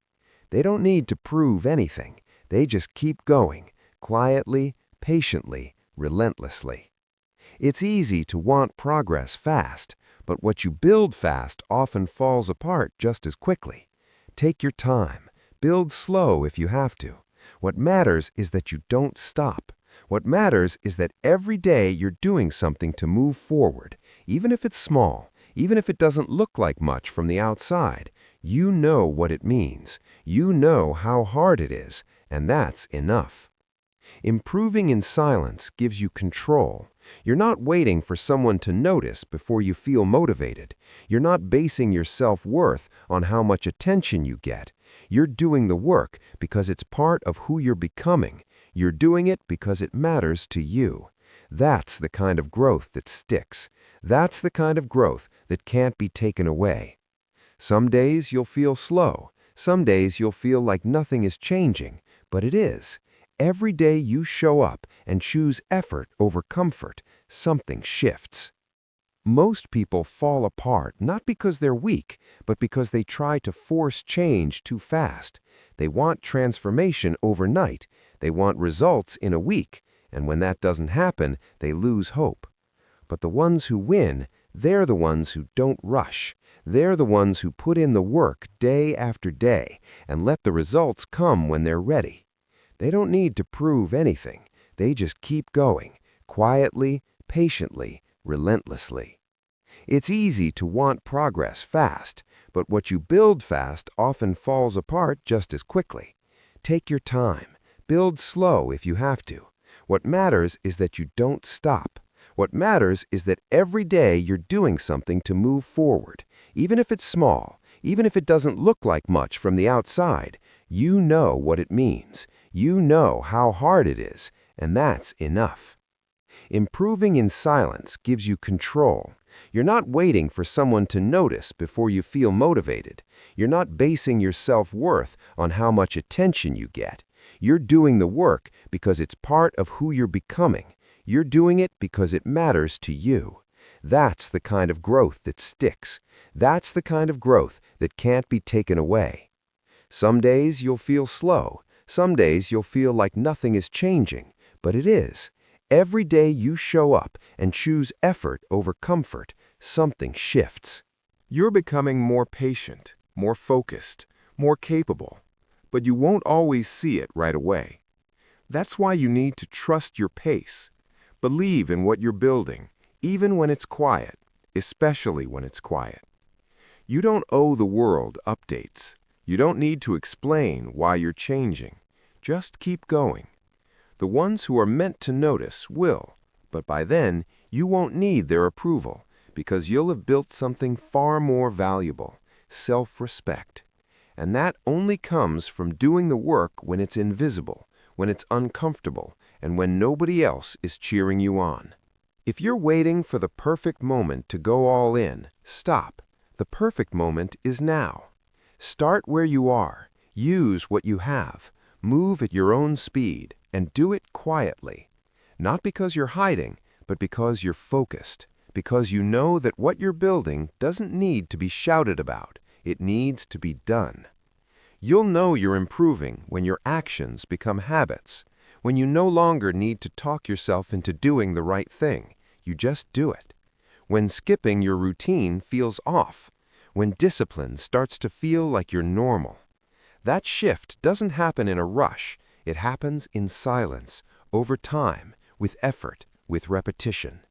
They don't need to prove anything. They just keep going, quietly, patiently, relentlessly. It's easy to want progress fast, but what you build fast often falls apart just as quickly. Take your time. Build slow if you have to. What matters is that you don't stop. What matters is that every day you're doing something to move forward, even if it's small, even if it doesn't look like much from the outside. You know what it means. You know how hard it is, and that's enough. Improving in silence gives you control. You're not waiting for someone to notice before you feel motivated. You're not basing your self-worth on how much attention you get. You're doing the work because it's part of who you're becoming. You're doing it because it matters to you. That's the kind of growth that sticks. That's the kind of growth that can't be taken away. Some days you'll feel slow. Some days you'll feel like nothing is changing, but it is. Every day you show up and choose effort over comfort, something shifts. Most people fall apart not because they're weak, but because they try to force change too fast. They want transformation overnight. They want results in a week, and when that doesn't happen, they lose hope. But the ones who win, they're the ones who don't rush. They're the ones who put in the work day after day and let the results come when they're ready. They don't need to prove anything. They just keep going, quietly, patiently, relentlessly. It's easy to want progress fast, but what you build fast often falls apart just as quickly. Take your time. Build slow if you have to. What matters is that you don't stop. What matters is that every day you're doing something to move forward, even if it's small, even if it doesn't look like much from the outside. You know what it means. You know how hard it is, and that's enough. Improving in silence gives you control. You're not waiting for someone to notice before you feel motivated. You're not basing your self-worth on how much attention you get. You're doing the work because it's part of who you're becoming. You're doing it because it matters to you. That's the kind of growth that sticks. That's the kind of growth that can't be taken away. Some days you'll feel slow. Some days you'll feel like nothing is changing, but it is. Every day you show up and choose effort over comfort, something shifts. You're becoming more patient, more focused, more capable, but you won't always see it right away. That's why you need to trust your pace. Believe in what you're building, even when it's quiet, especially when it's quiet. You don't owe the world updates. You don't need to explain why you're changing. Just keep going. The ones who are meant to notice will, but by then, you won't need their approval because you'll have built something far more valuable, self-respect. And that only comes from doing the work when it's invisible, when it's uncomfortable, and when nobody else is cheering you on. If you're waiting for the perfect moment to go all in, stop. The perfect moment is now. Start where you are, use what you have, move at your own speed, and do it quietly. Not because you're hiding, but because you're focused, because you know that what you're building doesn't need to be shouted about, it needs to be done. You'll know you're improving when your actions become habits, when you no longer need to talk yourself into doing the right thing, you just do it. When skipping your routine feels off, when discipline starts to feel like you're normal. That shift doesn't happen in a rush, it happens in silence, over time, with effort, with repetition.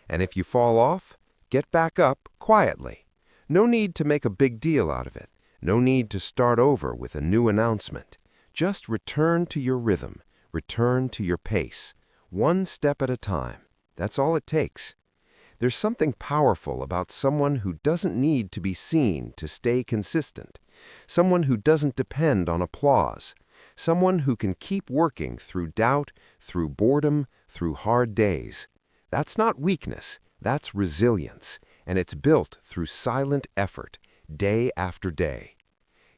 And if you fall off, get back up quietly. No need to make a big deal out of it. No need to start over with a new announcement. Just return to your rhythm, return to your pace, one step at a time. That's all it takes. There's something powerful about someone who doesn't need to be seen to stay consistent, someone who doesn't depend on applause, someone who can keep working through doubt, through boredom, through hard days. That's not weakness, that's resilience, and it's built through silent effort, day after day.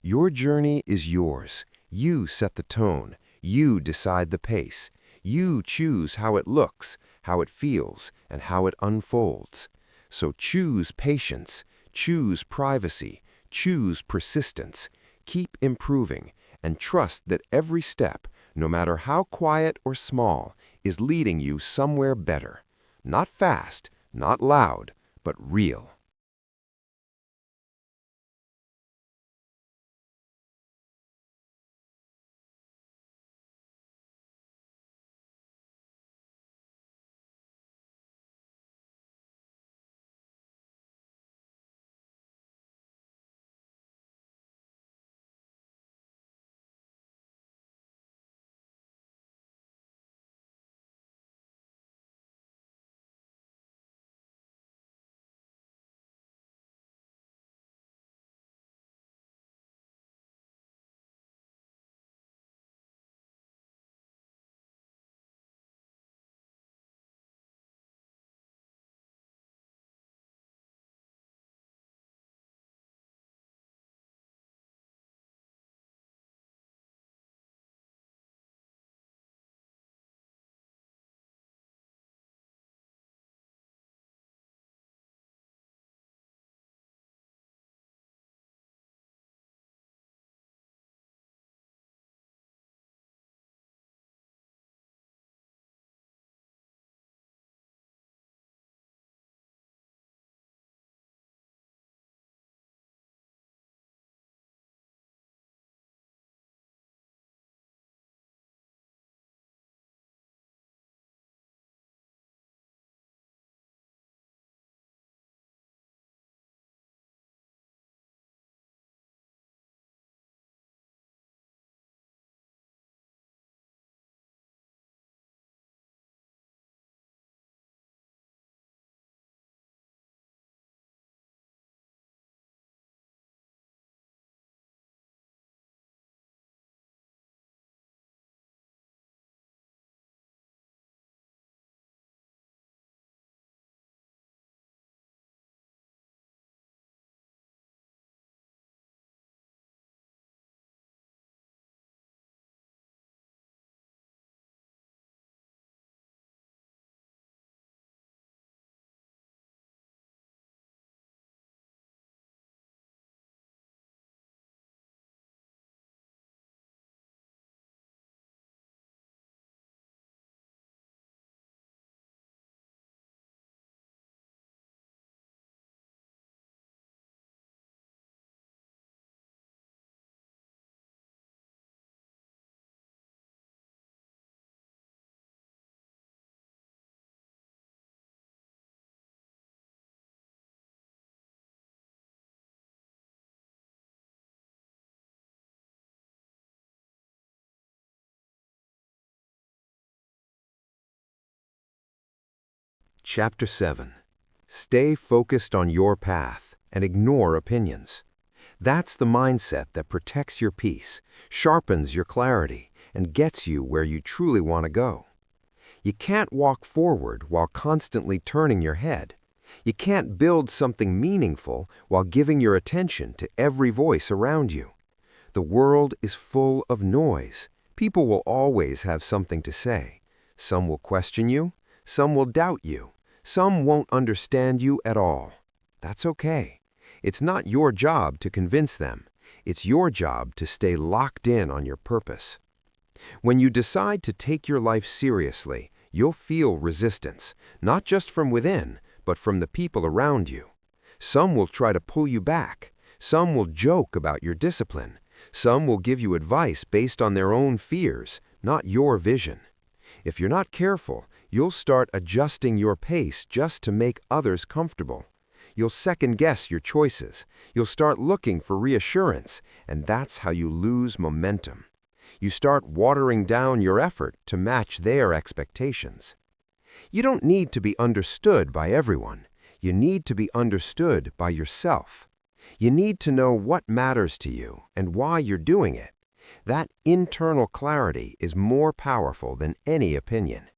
Your journey is yours. You set the tone. You decide the pace. You choose how it looks, how it feels, and how it unfolds. So choose patience, choose privacy, choose persistence. Keep improving, and trust that every step, no matter how quiet or small, is leading you somewhere better. Not fast, not loud, but real. Chapter 7. Stay focused on your path and ignore opinions. That's the mindset that protects your peace, sharpens your clarity, and gets you where you truly want to go. You can't walk forward while constantly turning your head. You can't build something meaningful while giving your attention to every voice around you. The world is full of noise. People will always have something to say. Some will question you. Some will doubt you. Some won't understand you at all. That's okay. It's not your job to convince them. It's your job to stay locked in on your purpose. When you decide to take your life seriously, you'll feel resistance, not just from within, but from the people around you. Some will try to pull you back. Some will joke about your discipline. Some will give you advice based on their own fears, not your vision. If you're not careful, you'll start adjusting your pace just to make others comfortable. You'll second-guess your choices. You'll start looking for reassurance, and that's how you lose momentum. You start watering down your effort to match their expectations. You don't need to be understood by everyone. You need to be understood by yourself. You need to know what matters to you and why you're doing it. That internal clarity is more powerful than any opinion.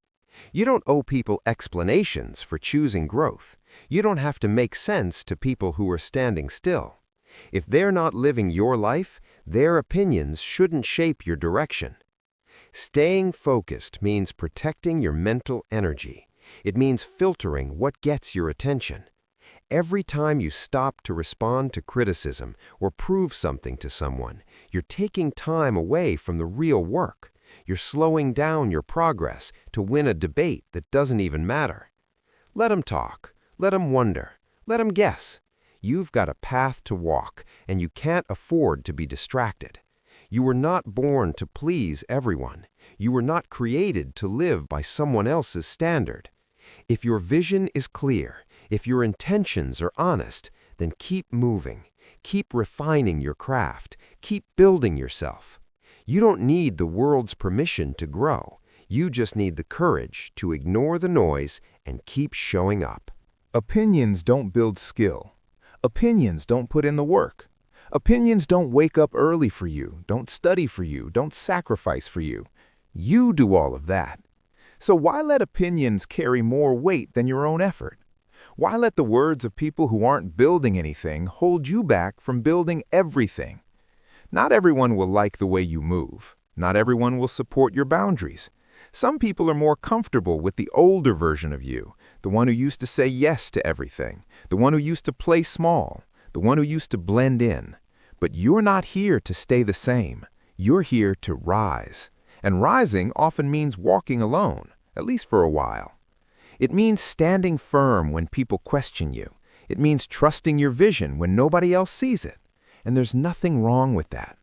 You don't owe people explanations for choosing growth. You don't have to make sense to people who are standing still. If they're not living your life, their opinions shouldn't shape your direction. Staying focused means protecting your mental energy. It means filtering what gets your attention. Every time you stop to respond to criticism or prove something to someone, you're taking time away from the real work. You're slowing down your progress to win a debate that doesn't even matter. Let them talk. Let them wonder. Let them guess. You've got a path to walk, and you can't afford to be distracted. You were not born to please everyone. You were not created to live by someone else's standard. If your vision is clear, if your intentions are honest, then keep moving. Keep refining your craft. Keep building yourself. You don't need the world's permission to grow. You just need the courage to ignore the noise and keep showing up. Opinions don't build skill. Opinions don't put in the work. Opinions don't wake up early for you, don't study for you, don't sacrifice for you. You do all of that. So why let opinions carry more weight than your own effort? Why let the words of people who aren't building anything hold you back from building everything? Not everyone will like the way you move. Not everyone will support your boundaries. Some people are more comfortable with the older version of you, the one who used to say yes to everything, the one who used to play small, the one who used to blend in. But you're not here to stay the same. You're here to rise. And rising often means walking alone, at least for a while. It means standing firm when people question you. It means trusting your vision when nobody else sees it. And there's nothing wrong with that.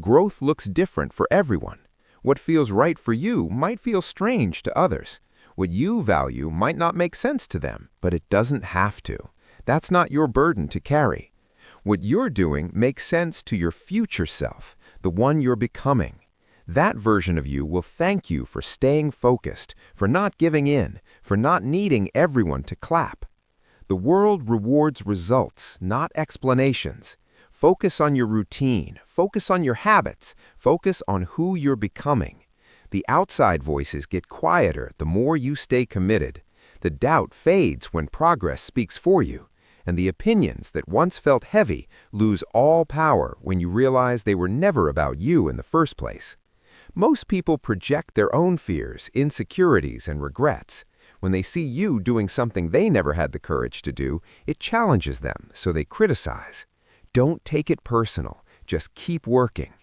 Growth looks different for everyone. What feels right for you might feel strange to others. What you value might not make sense to them, but it doesn't have to. That's not your burden to carry. What you're doing makes sense to your future self, the one you're becoming. That version of you will thank you for staying focused, for not giving in, for not needing everyone to clap. The world rewards results, not explanations. Focus on your routine. Focus on your habits. Focus on who you're becoming. The outside voices get quieter the more you stay committed. The doubt fades when progress speaks for you. And the opinions that once felt heavy lose all power when you realize they were never about you in the first place. Most people project their own fears, insecurities, and regrets. When they see you doing something they never had the courage to do, it challenges them, so they criticize. Don't take it personal. Just keep working.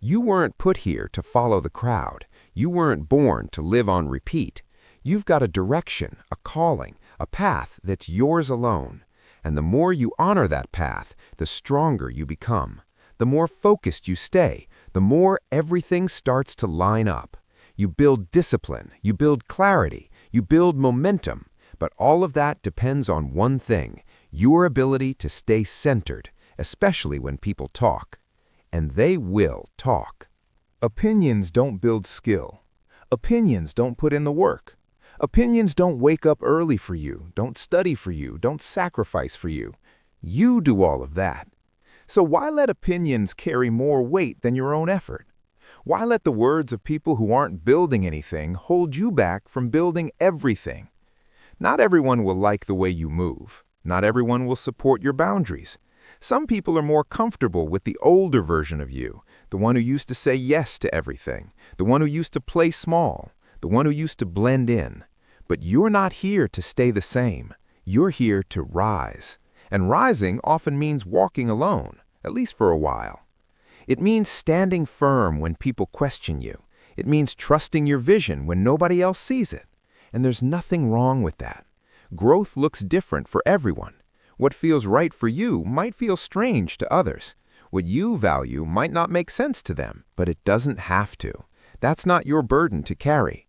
You weren't put here to follow the crowd. You weren't born to live on repeat. You've got a direction, a calling, a path that's yours alone. And the more you honor that path, the stronger you become. The more focused you stay, the more everything starts to line up. You build discipline, you build clarity, you build momentum. But all of that depends on one thing: your ability to stay centered, especially when people talk. And they will talk. Opinions don't build skill. Opinions don't put in the work. Opinions don't wake up early for you, don't study for you, don't sacrifice for you. You do all of that. So why let opinions carry more weight than your own effort? Why let the words of people who aren't building anything hold you back from building everything? Not everyone will like the way you move. Not everyone will support your boundaries. Some people are more comfortable with the older version of you, the one who used to say yes to everything, the one who used to play small, the one who used to blend in. But you're not here to stay the same. You're here to rise. And rising often means walking alone, at least for a while. It means standing firm when people question you. It means trusting your vision when nobody else sees it. And there's nothing wrong with that. Growth looks different for everyone. What feels right for you might feel strange to others. What you value might not make sense to them, but it doesn't have to. That's not your burden to carry.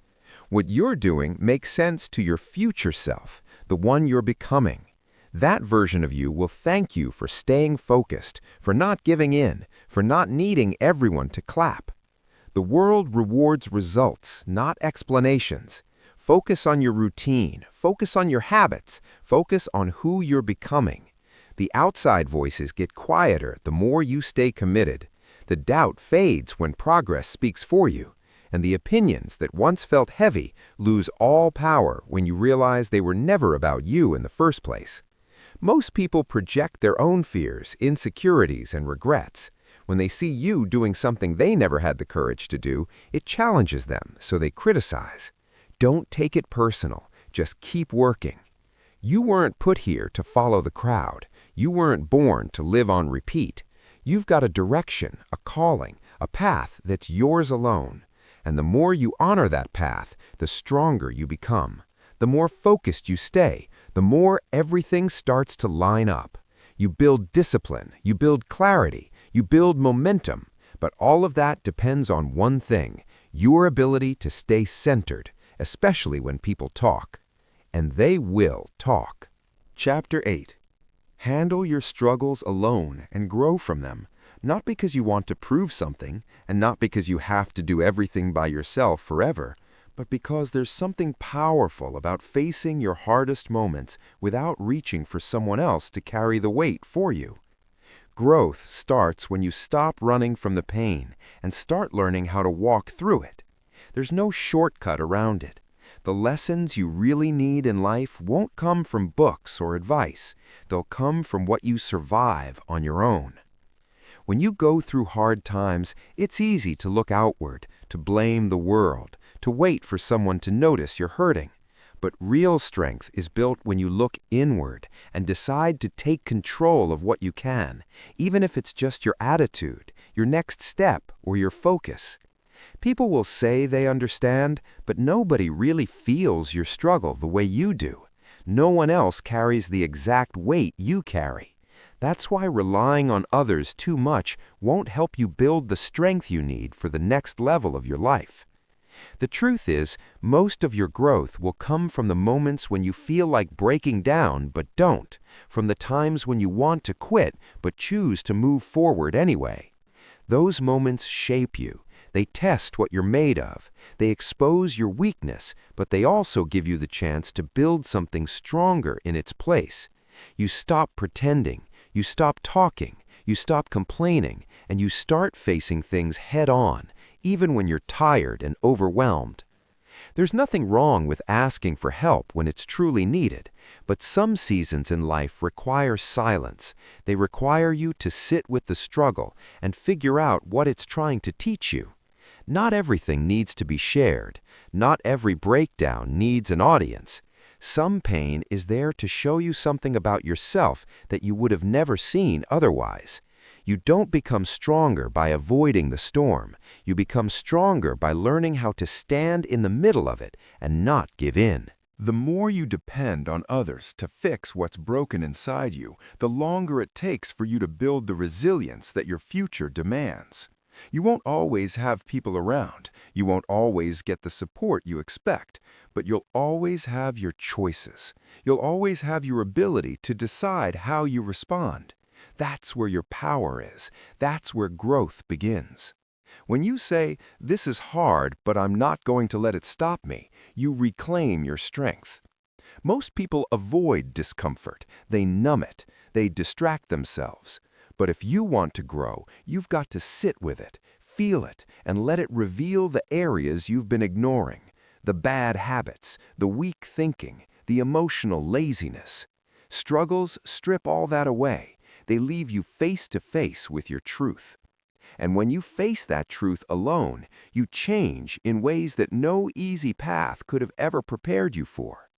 What you're doing makes sense to your future self, the one you're becoming. That version of you will thank you for staying focused, for not giving in, for not needing everyone to clap. The world rewards results, not explanations. Focus on your routine, focus on your habits, focus on who you're becoming. The outside voices get quieter the more you stay committed. The doubt fades when progress speaks for you. And the opinions that once felt heavy lose all power when you realize they were never about you in the first place. Most people project their own fears, insecurities, and regrets. When they see you doing something they never had the courage to do, it challenges them, so they criticize. Don't take it personal. Just keep working. You weren't put here to follow the crowd. You weren't born to live on repeat. You've got a direction, a calling, a path that's yours alone. And the more you honor that path, the stronger you become. The more focused you stay, the more everything starts to line up. You build discipline, you build clarity, you build momentum. But all of that depends on one thing, your ability to stay centered, especially when people talk. And they will talk. Chapter 8. Handle your struggles alone and grow from them. Not because you want to prove something, and not because you have to do everything by yourself forever, but because there's something powerful about facing your hardest moments without reaching for someone else to carry the weight for you. Growth starts when you stop running from the pain and start learning how to walk through it. There's no shortcut around it. The lessons you really need in life won't come from books or advice. They'll come from what you survive on your own. When you go through hard times, it's easy to look outward, to blame the world, to wait for someone to notice you're hurting. But real strength is built when you look inward and decide to take control of what you can, even if it's just your attitude, your next step, or your focus. People will say they understand, but nobody really feels your struggle the way you do. No one else carries the exact weight you carry. That's why relying on others too much won't help you build the strength you need for the next level of your life. The truth is, most of your growth will come from the moments when you feel like breaking down but don't, from the times when you want to quit but choose to move forward anyway. Those moments shape you. They test what you're made of. They expose your weakness, but they also give you the chance to build something stronger in its place. You stop pretending. You stop talking, you stop complaining, and you start facing things head-on, even when you're tired and overwhelmed. There's nothing wrong with asking for help when it's truly needed, but some seasons in life require silence. They require you to sit with the struggle and figure out what it's trying to teach you. Not everything needs to be shared. Not every breakdown needs an audience. Some pain is there to show you something about yourself that you would have never seen otherwise. You don't become stronger by avoiding the storm. You become stronger by learning how to stand in the middle of it and not give in. The more you depend on others to fix what's broken inside you, the longer it takes for you to build the resilience that your future demands. You won't always have people around. You won't always get the support you expect, but you'll always have your choices. You'll always have your ability to decide how you respond. That's where your power is. That's where growth begins. When you say, "This is hard, but I'm not going to let it stop me," you reclaim your strength. Most people avoid discomfort. They numb it. They distract themselves. But if you want to grow, you've got to sit with it, feel it, and let it reveal the areas you've been ignoring, the bad habits, the weak thinking, the emotional laziness. Struggles strip all that away. They leave you face to face with your truth. And when you face that truth alone, you change in ways that no easy path could have ever prepared you for.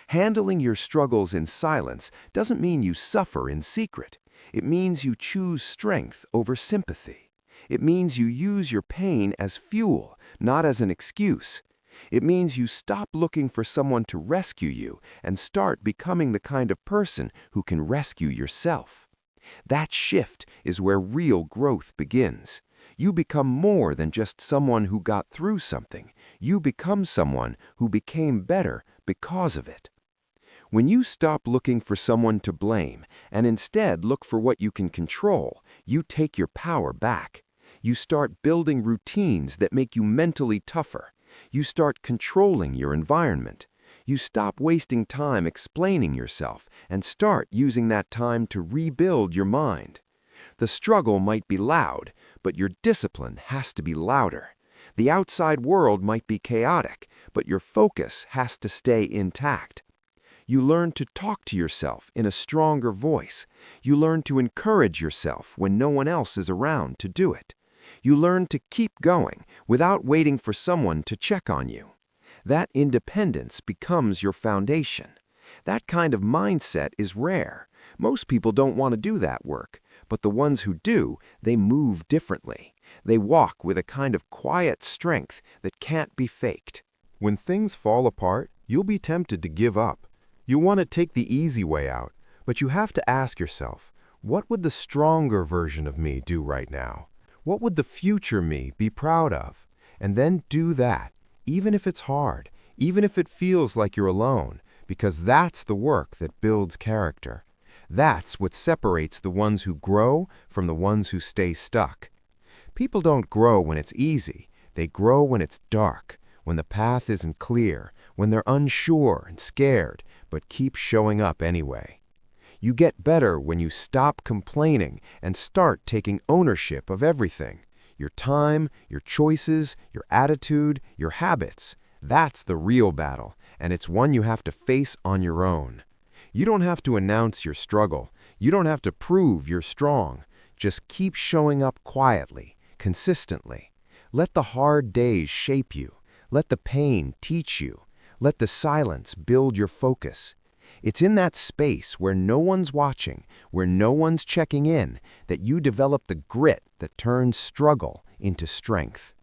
Handling your struggles in silence doesn't mean you suffer in secret. It means you choose strength over sympathy. It means you use your pain as fuel, not as an excuse. It means you stop looking for someone to rescue you and start becoming the kind of person who can rescue yourself. That shift is where real growth begins. You become more than just someone who got through something. You become someone who became better because of it. When you stop looking for someone to blame and instead look for what you can control, you take your power back. You start building routines that make you mentally tougher. You start controlling your environment. You stop wasting time explaining yourself and start using that time to rebuild your mind. The struggle might be loud, but your discipline has to be louder. The outside world might be chaotic, but your focus has to stay intact. You learn to talk to yourself in a stronger voice. You learn to encourage yourself when no one else is around to do it. You learn to keep going without waiting for someone to check on you. That independence becomes your foundation. That kind of mindset is rare. Most people don't want to do that work, but the ones who do, they move differently. They walk with a kind of quiet strength that can't be faked. When things fall apart, you'll be tempted to give up. You want to take the easy way out, but you have to ask yourself, what would the stronger version of me do right now? What would the future me be proud of? And then do that, even if it's hard, even if it feels like you're alone, because that's the work that builds character. That's what separates the ones who grow from the ones who stay stuck. People don't grow when it's easy. They grow when it's dark, when the path isn't clear, when they're unsure and scared, but keep showing up anyway. You get better when you stop complaining and start taking ownership of everything. Your time, your choices, your attitude, your habits. That's the real battle, and it's one you have to face on your own. You don't have to announce your struggle. You don't have to prove you're strong. Just keep showing up quietly, consistently. Let the hard days shape you. Let the pain teach you. Let the silence build your focus. It's in that space where no one's watching, where no one's checking in, that you develop the grit that turns struggle into strength.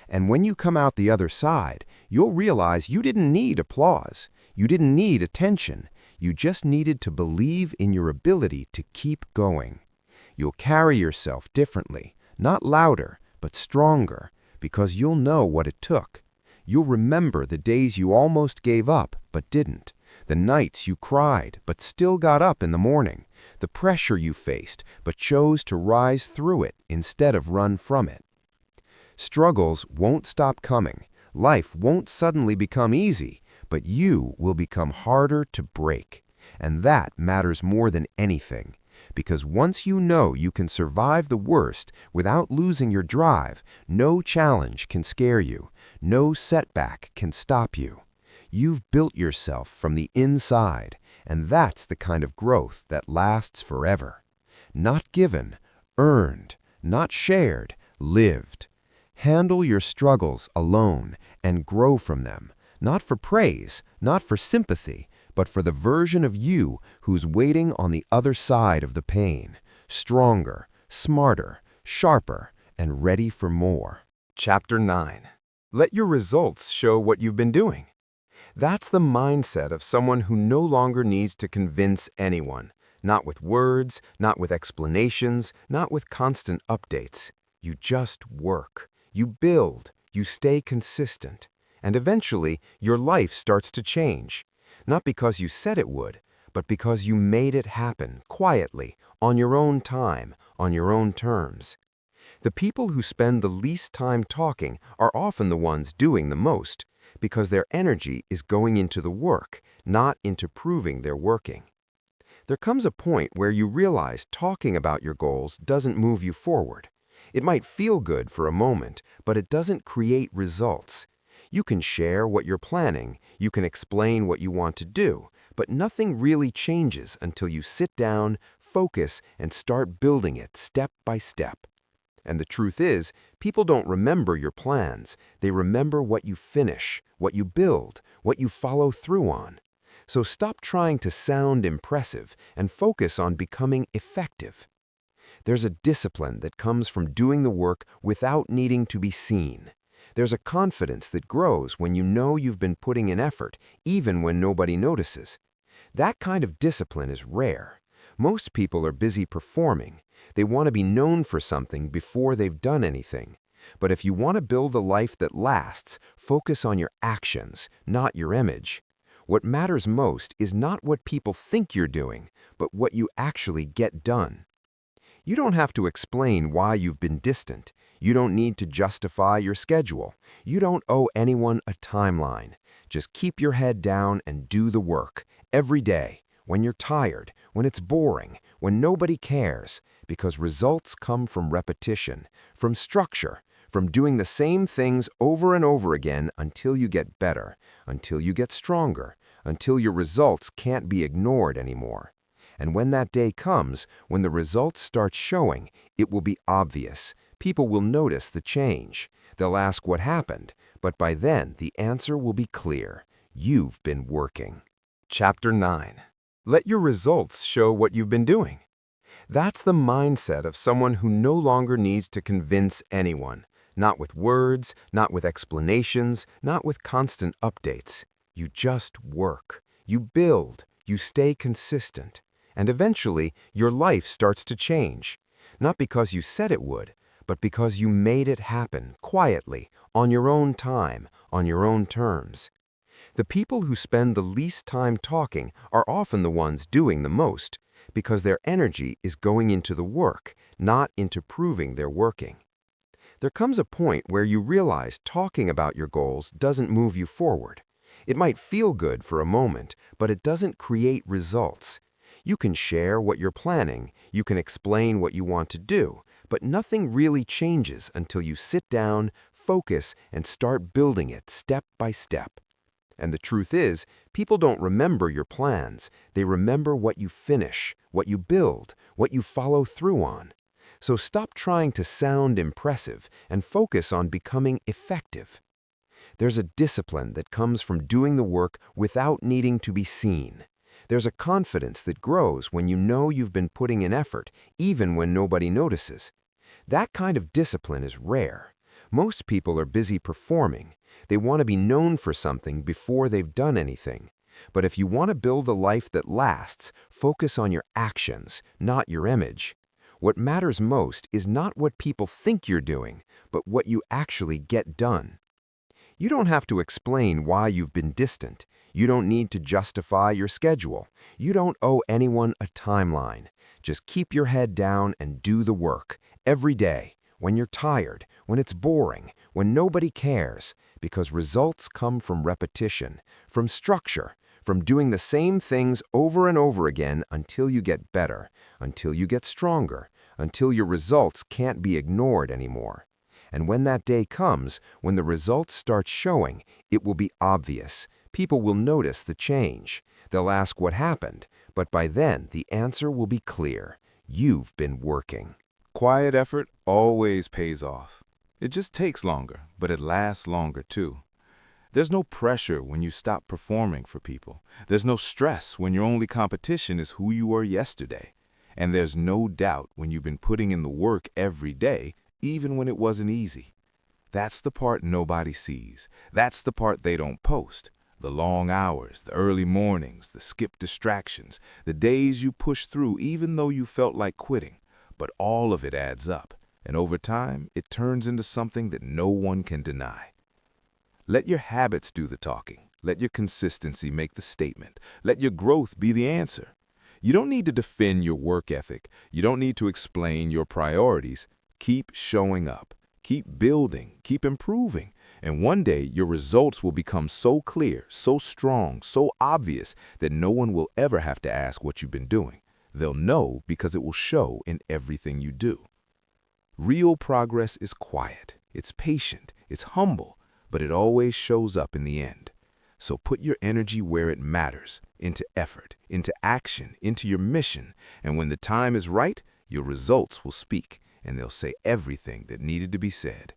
And when you come out the other side, you'll realize you didn't need applause. You didn't need attention. You just needed to believe in your ability to keep going. You'll carry yourself differently, not louder, but stronger, because you'll know what it took. You'll remember the days you almost gave up but didn't, the nights you cried but still got up in the morning, the pressure you faced but chose to rise through it instead of run from it. Struggles won't stop coming. Life won't suddenly become easy, but you will become harder to break. And that matters more than anything. Because once you know you can survive the worst without losing your drive, no challenge can scare you. No setback can stop you. You've built yourself from the inside, and that's the kind of growth that lasts forever. Not given, earned, not shared, lived. Handle your struggles alone and grow from them, not for praise, not for sympathy, but for the version of you who's waiting on the other side of the pain, stronger, smarter, sharper, and ready for more. Chapter 9. Let your results show what you've been doing. That's the mindset of someone who no longer needs to convince anyone, not with words, not with explanations, not with constant updates. You just work. You build. You stay consistent. And eventually, your life starts to change. Not because you said it would, but because you made it happen quietly, on your own time, on your own terms. The people who spend the least time talking are often the ones doing the most, because their energy is going into the work, not into proving they're working. There comes a point where you realize talking about your goals doesn't move you forward. It might feel good for a moment, but it doesn't create results. You can share what you're planning, you can explain what you want to do, but nothing really changes until you sit down, focus, and start building it step by step. And the truth is, people don't remember your plans. They remember what you finish, what you build, what you follow through on. So stop trying to sound impressive and focus on becoming effective. There's a discipline that comes from doing the work without needing to be seen. There's a confidence that grows when you know you've been putting in effort, even when nobody notices. That kind of discipline is rare. Most people are busy performing. They want to be known for something before they've done anything. But if you want to build a life that lasts, focus on your actions, not your image. What matters most is not what people think you're doing, but what you actually get done. You don't have to explain why you've been distant. You don't need to justify your schedule. You don't owe anyone a timeline. Just keep your head down and do the work, every day, when you're tired, when it's boring, when nobody cares, because results come from repetition, from structure, from doing the same things over and over again until you get better, until you get stronger, until your results can't be ignored anymore. And when that day comes, when the results start showing, it will be obvious. People will notice the change. They'll ask what happened, but by then the answer will be clear. You've been working. Chapter 9. Let your results show what you've been doing. That's the mindset of someone who no longer needs to convince anyone. Not with words, not with explanations, not with constant updates. You just work. You build. You stay consistent. And eventually, your life starts to change. Not because you said it would, but because you made it happen quietly, on your own time, on your own terms. The people who spend the least time talking are often the ones doing the most, because their energy is going into the work, not into proving they're working. There comes a point where you realize talking about your goals doesn't move you forward. It might feel good for a moment, but it doesn't create results. You can share what you're planning, you can explain what you want to do, but nothing really changes until you sit down, focus, and start building it step by step. And the truth is, people don't remember your plans. They remember what you finish, what you build, what you follow through on. So stop trying to sound impressive and focus on becoming effective. There's a discipline that comes from doing the work without needing to be seen. There's a confidence that grows when you know you've been putting in effort, even when nobody notices. That kind of discipline is rare. Most people are busy performing. They want to be known for something before they've done anything. But if you want to build a life that lasts, focus on your actions, not your image. What matters most is not what people think you're doing, but what you actually get done. You don't have to explain why you've been distant. You don't need to justify your schedule. You don't owe anyone a timeline. Just keep your head down and do the work, every day, when you're tired, when it's boring, when nobody cares, because results come from repetition, from structure, from doing the same things over and over again until you get better, until you get stronger, until your results can't be ignored anymore. And when that day comes, when the results start showing, it will be obvious. People will notice the change. They'll ask what happened, but by then the answer will be clear. You've been working. Quiet effort always pays off. It just takes longer, but it lasts longer too. There's no pressure when you stop performing for people. There's no stress when your only competition is who you were yesterday. And there's no doubt when you've been putting in the work every day, even when it wasn't easy. That's the part nobody sees. That's the part they don't post. The long hours, the early mornings, the skipped distractions, the days you pushed through even though you felt like quitting. But all of it adds up, and over time, it turns into something that no one can deny. Let your habits do the talking. Let your consistency make the statement. Let your growth be the answer. You don't need to defend your work ethic. You don't need to explain your priorities. Keep showing up. Keep building. Keep improving. And one day, your results will become so clear, so strong, so obvious that no one will ever have to ask what you've been doing. They'll know because it will show in everything you do. Real progress is quiet. It's patient. It's humble. But it always shows up in the end. So put your energy where it matters, into effort, into action, into your mission. And when the time is right, your results will speak, and they'll say everything that needed to be said.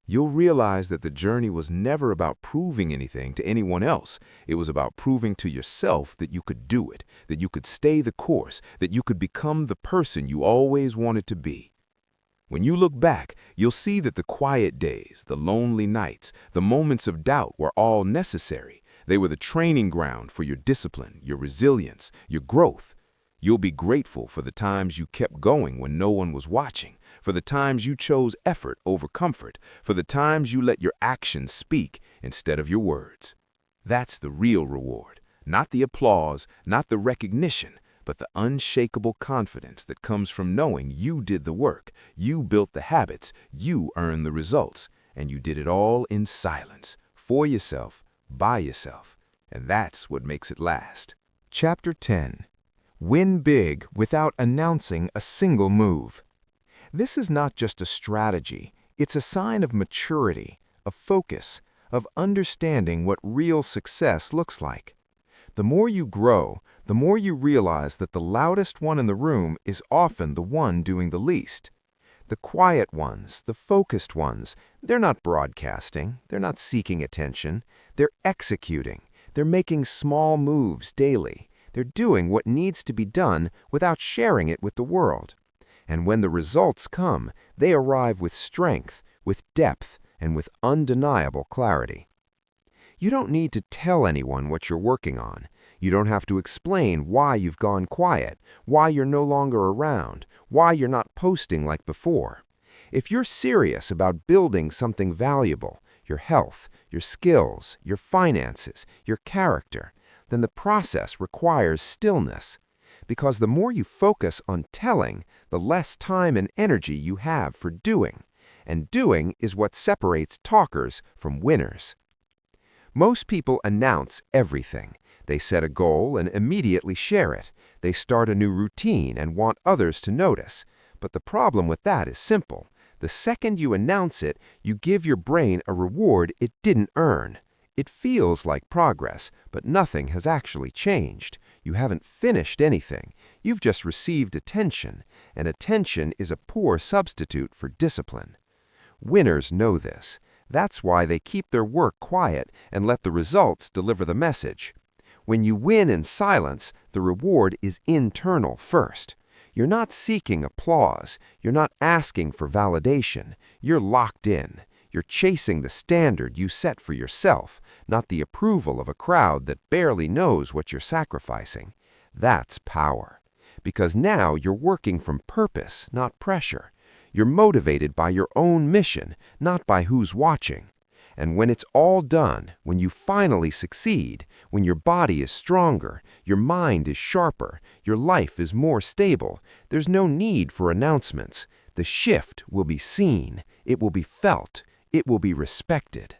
You'll realize that the journey was never about proving anything to anyone else. It was about proving to yourself that you could do it, that you could stay the course, that you could become the person you always wanted to be. When you look back, you'll see that the quiet days, the lonely nights, the moments of doubt were all necessary. They were the training ground for your discipline, your resilience, your growth. You'll be grateful for the times you kept going when no one was watching, for the times you chose effort over comfort, for the times you let your actions speak instead of your words. That's the real reward, not the applause, not the recognition, but the unshakable confidence that comes from knowing you did the work, you built the habits, you earned the results, and you did it all in silence, for yourself, by yourself, and that's what makes it last. Chapter 10. Win big without announcing a single move. This is not just a strategy, it's a sign of maturity, of focus, of understanding what real success looks like. The more you grow, the more you realize that the loudest one in the room is often the one doing the least. The quiet ones, the focused ones, they're not broadcasting, they're not seeking attention, they're executing, they're making small moves daily, they're doing what needs to be done without sharing it with the world. And when the results come, they arrive with strength, with depth, and with undeniable clarity. You don't need to tell anyone what you're working on. You don't have to explain why you've gone quiet, why you're no longer around, why you're not posting like before. If you're serious about building something valuable, your health, your skills, your finances, your character, then the process requires stillness. Because the more you focus on telling, the less time and energy you have for doing. And doing is what separates talkers from winners. Most people announce everything. They set a goal and immediately share it. They start a new routine and want others to notice. But the problem with that is simple. The second you announce it, you give your brain a reward it didn't earn. It feels like progress, but nothing has actually changed. You haven't finished anything. You've just received attention, and attention is a poor substitute for discipline. Winners know this. That's why they keep their work quiet and let the results deliver the message. When you win in silence, the reward is internal first. You're not seeking applause. You're not asking for validation. You're locked in. You're chasing the standard you set for yourself, not the approval of a crowd that barely knows what you're sacrificing. That's power. Because now you're working from purpose, not pressure. You're motivated by your own mission, not by who's watching. And when it's all done, when you finally succeed, when your body is stronger, your mind is sharper, your life is more stable, there's no need for announcements. The shift will be seen, it will be felt, it will be respected.